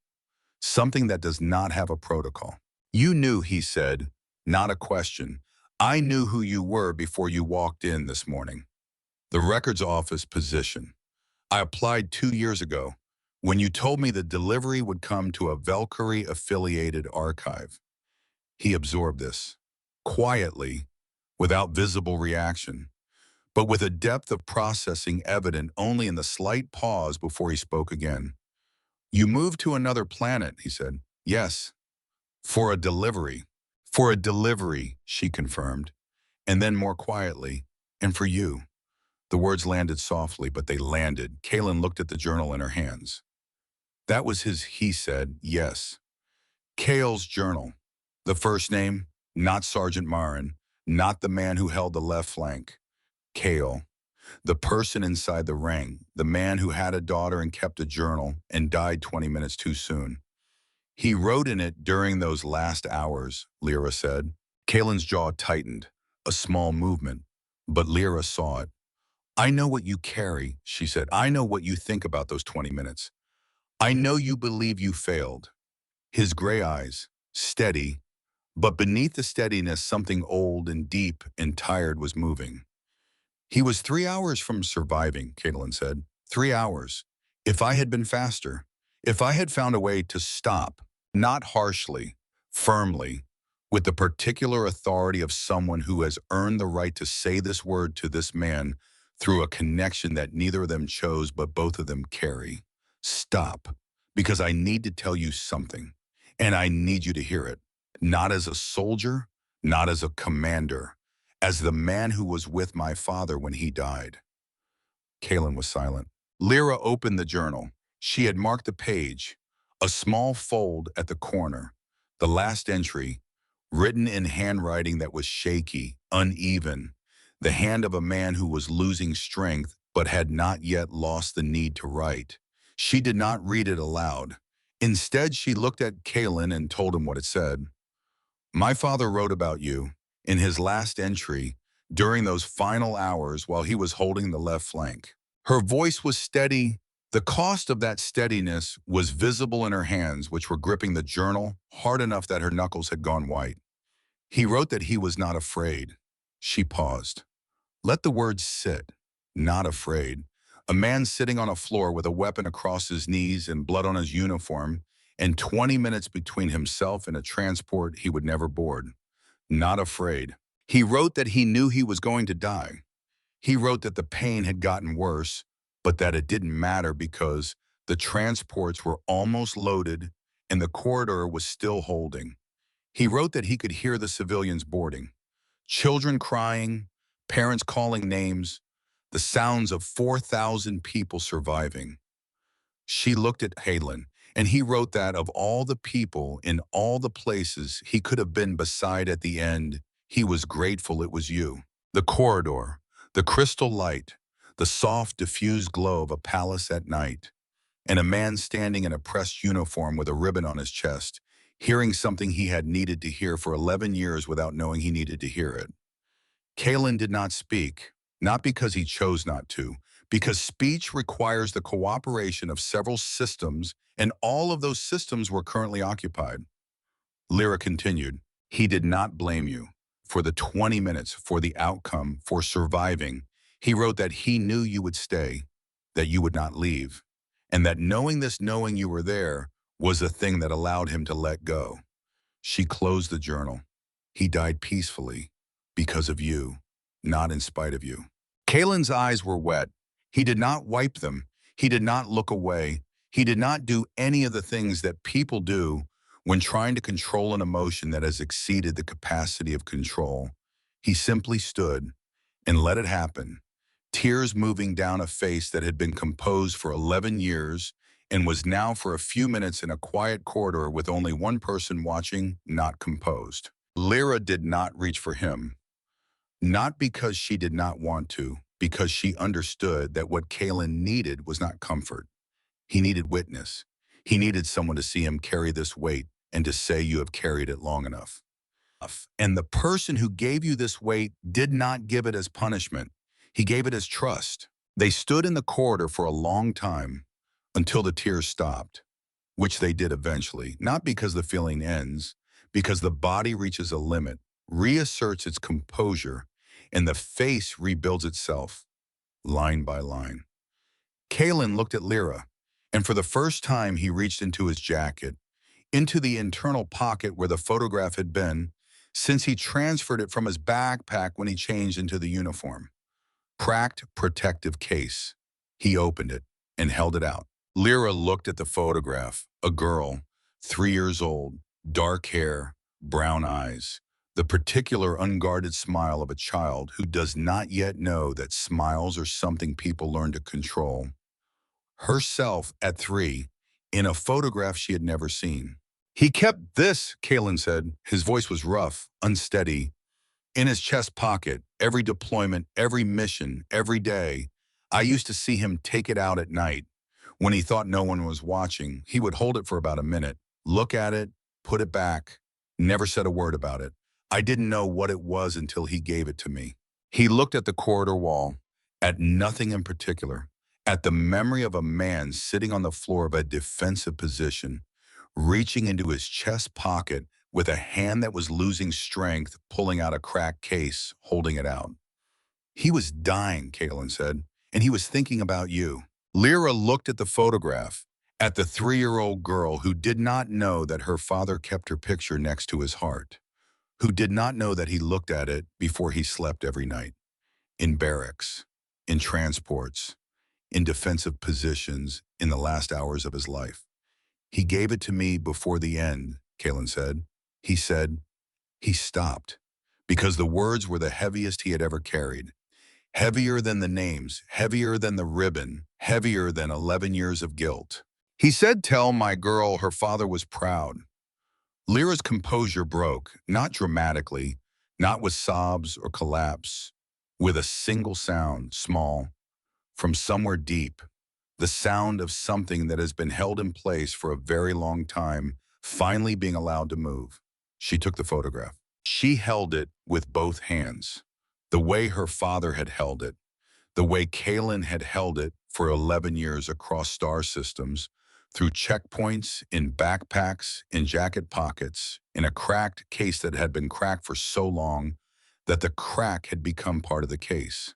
Something that does not have a protocol. You knew, he said, not a question. I knew who you were before you walked in this morning. The records office position. I applied 2 years ago when you told me the delivery would come to a Valkyrie-affiliated archive. He absorbed this, quietly, without visible reaction, but with a depth of processing evident only in the slight pause before he spoke again. You moved to another planet, he said. Yes, for a delivery. For a delivery, she confirmed, and then more quietly, and for you. The words landed softly, but they landed. Kalen looked at the journal in her hands. That was his, he said, yes. Kale's journal. The first name, not Sergeant Marin, not the man who held the left flank. Kale, the person inside the ring, the man who had a daughter and kept a journal and died 20 minutes too soon. He wrote in it during those last hours, Lyra said. Kalen's jaw tightened, a small movement, but Lyra saw it. I know what you carry, she said. I know what you think about those 20 minutes. I know you believe you failed. His gray eyes, steady, but beneath the steadiness something old and deep and tired was moving. He was 3 hours from surviving, Caitlin said. 3 hours. If I had been faster, if I had found a way to stop, not harshly, firmly, with the particular authority of someone who has earned the right to say this word to this man through a connection that neither of them chose but both of them carry. Stop, because I need to tell you something, and I need you to hear it. Not as a soldier, not as a commander, as the man who was with my father when he died. Kalen was silent. Lyra opened the journal. She had marked the page, a small fold at the corner, the last entry, written in handwriting that was shaky, uneven, the hand of a man who was losing strength but had not yet lost the need to write. She did not read it aloud. Instead, she looked at Kalen and told him what it said. My father wrote about you in his last entry during those final hours while he was holding the left flank. Her voice was steady. The cost of that steadiness was visible in her hands, which were gripping the journal hard enough that her knuckles had gone white. He wrote that he was not afraid. She paused. Let the words sit. Not afraid. A man sitting on a floor with a weapon across his knees and blood on his uniform, and 20 minutes between himself and a transport he would never board. Not afraid. He wrote that he knew he was going to die. He wrote that the pain had gotten worse, but that it didn't matter because the transports were almost loaded and the corridor was still holding. He wrote that he could hear the civilians boarding. Children crying, parents calling names, the sounds of 4,000 people surviving. She looked at Halen, and he wrote that of all the people in all the places he could have been beside at the end, he was grateful it was you. The corridor, the crystal light, the soft, diffused glow of a palace at night, and a man standing in a pressed uniform with a ribbon on his chest, hearing something he had needed to hear for 11 years without knowing he needed to hear it. Kalen did not speak, not because he chose not to, because speech requires the cooperation of several systems, and all of those systems were currently occupied. Lyra continued, he did not blame you for the 20 minutes, for the outcome, for surviving. He wrote that he knew you would stay, that you would not leave, and that knowing you were there, was the thing that allowed him to let go. She closed the journal. He died peacefully because of you, not in spite of you. Kalen's eyes were wet. He did not wipe them. He did not look away. He did not do any of the things that people do when trying to control an emotion that has exceeded the capacity of control. He simply stood and let it happen, tears moving down a face that had been composed for 11 years and was now for a few minutes in a quiet corridor with only one person watching, not composed. Lyra did not reach for him, not because she did not want to, because she understood that what Kalen needed was not comfort. He needed witness. He needed someone to see him carry this weight and to say you have carried it long enough. And the person who gave you this weight did not give it as punishment. He gave it as trust. They stood in the corridor for a long time until the tears stopped, which they did eventually, not because the feeling ends, because the body reaches a limit, reasserts its composure, and the face rebuilds itself, line by line. Kalen looked at Lyra, and for the first time he reached into his jacket, into the internal pocket where the photograph had been, since he transferred it from his backpack when he changed into the uniform. Cracked protective case. He opened it and held it out. Lyra looked at the photograph, a girl, 3 years old, dark hair, brown eyes, the particular unguarded smile of a child who does not yet know that smiles are something people learn to control. Herself at 3, in a photograph she had never seen. He kept this, Kalen said. His voice was rough, unsteady, in his chest pocket, every deployment, every mission, every day. I used to see him take it out at night. When he thought no one was watching, he would hold it for about a minute, look at it, put it back, never said a word about it. I didn't know what it was until he gave it to me. He looked at the corridor wall, at nothing in particular, at the memory of a man sitting on the floor of a defensive position, reaching into his chest pocket with a hand that was losing strength, pulling out a cracked case, holding it out. He was dying, Kalen said, and he was thinking about you. Lyra looked at the photograph, at the 3-year-old girl who did not know that her father kept her picture next to his heart, who did not know that he looked at it before he slept every night, in barracks, in transports, in defensive positions in the last hours of his life. He gave it to me before the end, Kalen said. He said, he stopped, because the words were the heaviest he had ever carried. Heavier than the names, heavier than the ribbon, heavier than 11 years of guilt. He said, tell my girl her father was proud. Lyra's composure broke, not dramatically, not with sobs or collapse, with a single sound, small, from somewhere deep, the sound of something that has been held in place for a very long time, finally being allowed to move. She took the photograph. She held it with both hands, the way her father had held it, the way Kalen had held it for 11 years across star systems, through checkpoints, in backpacks, in jacket pockets, in a cracked case that had been cracked for so long that the crack had become part of the case.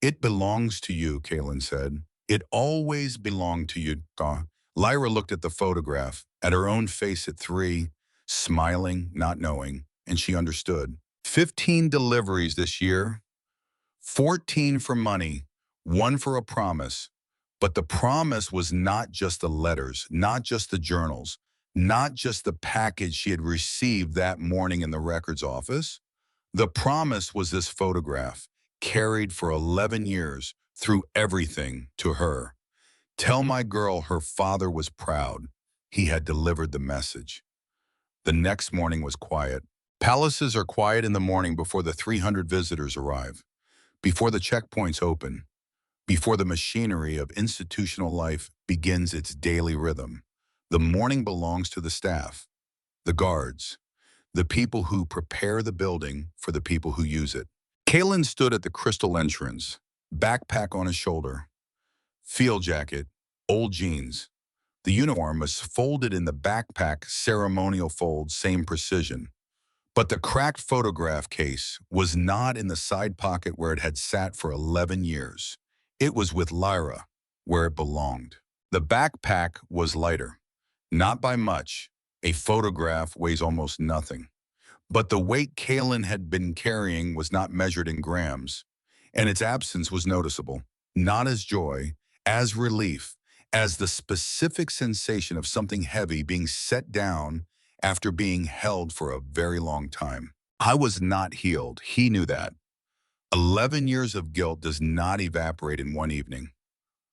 It belongs to you, Kalen said. It always belonged to you, Daw. Lyra looked at the photograph, at her own face at 3, smiling, not knowing, and she understood. 15 deliveries this year, 14 for money, 1 for a promise. But the promise was not just the letters, not just the journals, not just the package she had received that morning in the records office. The promise was this photograph, carried for 11 years, through everything, to her. Tell my girl her father was proud. He had delivered the message. The next morning was quiet. Palaces are quiet in the morning before the 300 visitors arrive, before the checkpoints open, before the machinery of institutional life begins its daily rhythm. The morning belongs to the staff, the guards, the people who prepare the building for the people who use it. Kalen stood at the crystal entrance, backpack on his shoulder, field jacket, old jeans. The uniform was folded in the backpack ceremonial fold, same precision. But the cracked photograph case was not in the side pocket where it had sat for 11 years. It was with Lyra, where it belonged. The backpack was lighter, not by much. A photograph weighs almost nothing. But the weight Kalen had been carrying was not measured in grams, and its absence was noticeable, not as joy, as relief, as the specific sensation of something heavy being set down after being held for a very long time. I was not healed. He knew that. 11 years of guilt does not evaporate in one evening,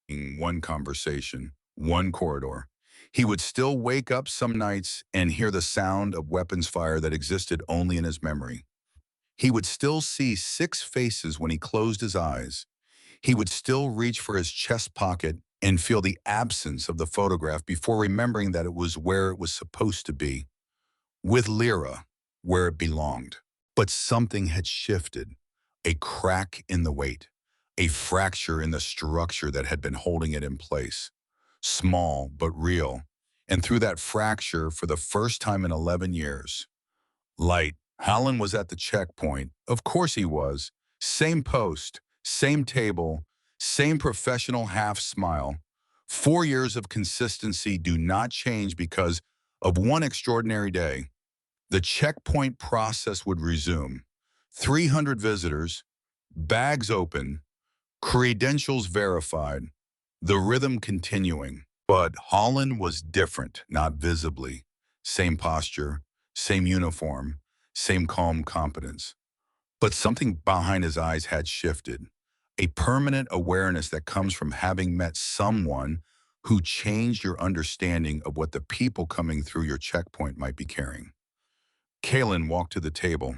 in one conversation, one corridor. He would still wake up some nights and hear the sound of weapons fire that existed only in his memory. He would still see 6 faces when he closed his eyes. He would still reach for his chest pocket and feel the absence of the photograph before remembering that it was where it was supposed to be, with Lyra, where it belonged. But something had shifted, a crack in the weight, a fracture in the structure that had been holding it in place. Small, but real. And through that fracture, for the first time in 11 years, light. Hallen was at the checkpoint. Of course he was. Same post, same table, same professional half smile. 4 years of consistency do not change because of one extraordinary day. The checkpoint process would resume. 300 visitors, bags open, credentials verified, the rhythm continuing. But Holland was different, not visibly. Same posture, same uniform, same calm competence. But something behind his eyes had shifted. A permanent awareness that comes from having met someone who changed your understanding of what the people coming through your checkpoint might be carrying. Kalen walked to the table.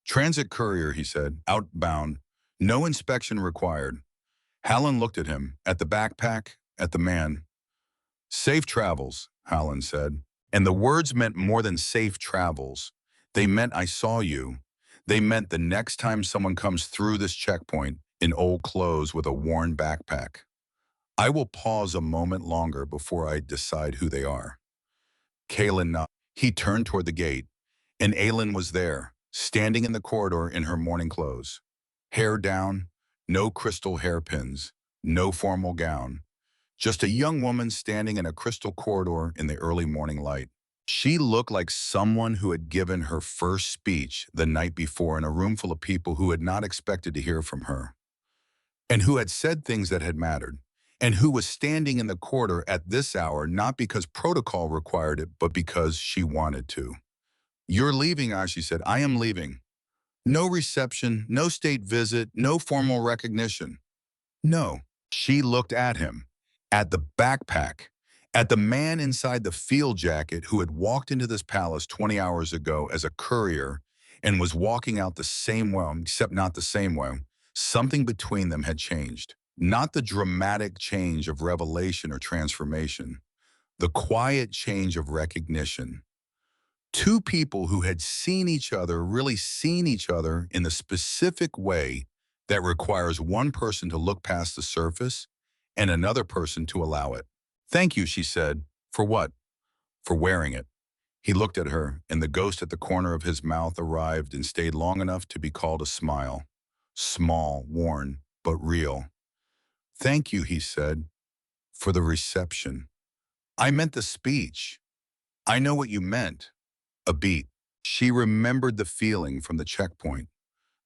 Transit courier, he said, outbound, no inspection required. Hallen looked at him, at the backpack, at the man. Safe travels, Hallen said. And the words meant more than safe travels. They meant I saw you. They meant the next time someone comes through this checkpoint in old clothes with a worn backpack, I will pause a moment longer before I decide who they are. Kalen nodded. He turned toward the gate, and Aylin was there, standing in the corridor in her morning clothes. Hair down, no crystal hairpins, no formal gown. Just a young woman standing in a crystal corridor in the early morning light. She looked like someone who had given her first speech the night before in a room full of people who had not expected to hear from her, and who had said things that had mattered, and who was standing in the corridor at this hour not because protocol required it, but because she wanted to. You're leaving, she said. I am leaving. No reception, no state visit, no formal recognition. No. She looked at him, at the backpack, at the man inside the field jacket who had walked into this palace 20 hours ago as a courier and was walking out the same way, except not the same way. Something between them had changed. Not the dramatic change of revelation or transformation, the quiet change of recognition. Two people who had seen each other, really seen each other in the specific way that requires one person to look past the surface and another person to allow it. Thank you, she said. For what? For wearing it. He looked at her, and the ghost at the corner of his mouth arrived and stayed long enough to be called a smile. Small, worn, but real. Thank you, he said, for the reception. I meant the speech. I know what you meant. A beat. She remembered the feeling from the checkpoint.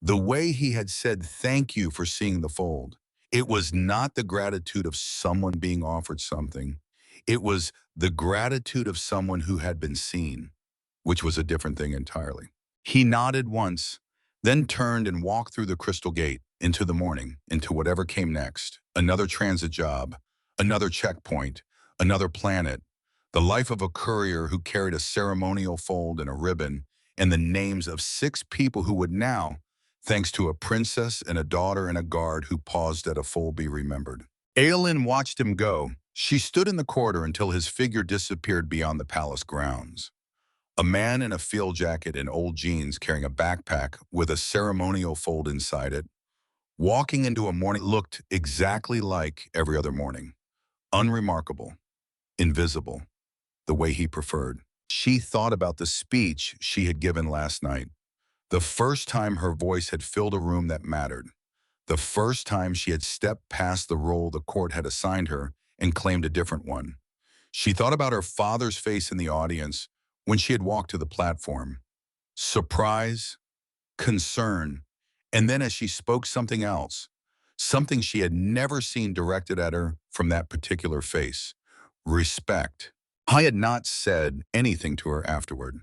The way he had said thank you for seeing the fold. It was not the gratitude of someone being offered something. It was the gratitude of someone who had been seen, which was a different thing entirely. He nodded once, then turned and walked through the crystal gate into the morning, into whatever came next. Another transit job, another checkpoint, another planet. The life of a courier who carried a ceremonial fold and a ribbon, and the names of 6 people who would now, thanks to a princess and a daughter and a guard who paused at a fold, be remembered. Aelin watched him go. She stood in the corridor until his figure disappeared beyond the palace grounds. A man in a field jacket and old jeans carrying a backpack with a ceremonial fold inside it, walking into a morning looked exactly like every other morning. Unremarkable, invisible, the way he preferred. She thought about the speech she had given last night. The first time her voice had filled a room that mattered. The first time she had stepped past the role the court had assigned her and claimed a different one. She thought about her father's face in the audience when she had walked to the platform. Surprise, concern, and then as she spoke something else, something she had never seen directed at her from that particular face. Respect. I had not said anything to her afterward,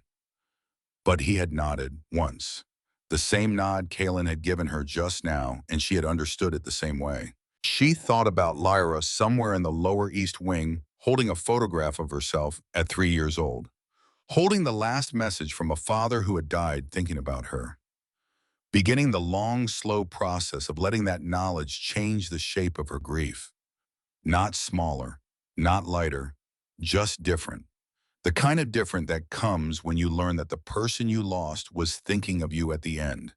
but he had nodded once. The same nod Kaylin had given her just now, and she had understood it the same way. She thought about Lyra somewhere in the lower east wing, holding a photograph of herself at 3 years old, holding the last message from a father who had died, thinking about her, beginning the long, slow process of letting that knowledge change the shape of her grief. Not smaller, not lighter, just different. The kind of different that comes when you learn that the person you lost was thinking of you at the end,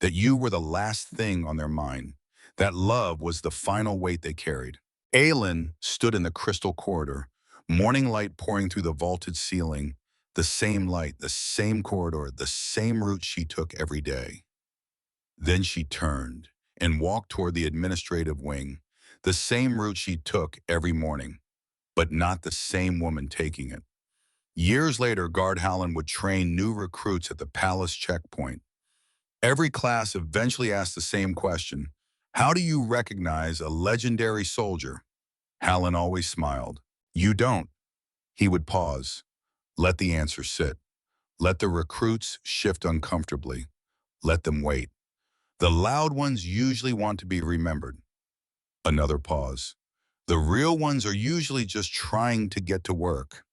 that you were the last thing on their mind, that love was the final weight they carried. Aylin stood in the crystal corridor, morning light pouring through the vaulted ceiling, the same light, the same corridor, the same route she took every day. Then she turned and walked toward the administrative wing, the same route she took every morning, but not the same woman taking it. Years later, Guard Hallen would train new recruits at the palace checkpoint. Every class eventually asked the same question: how do you recognize a legendary soldier? Hallen always smiled. You don't. He would pause, let the answer sit, let the recruits shift uncomfortably, let them wait. The loud ones usually want to be remembered. Another pause. The real ones are usually just trying to get to work.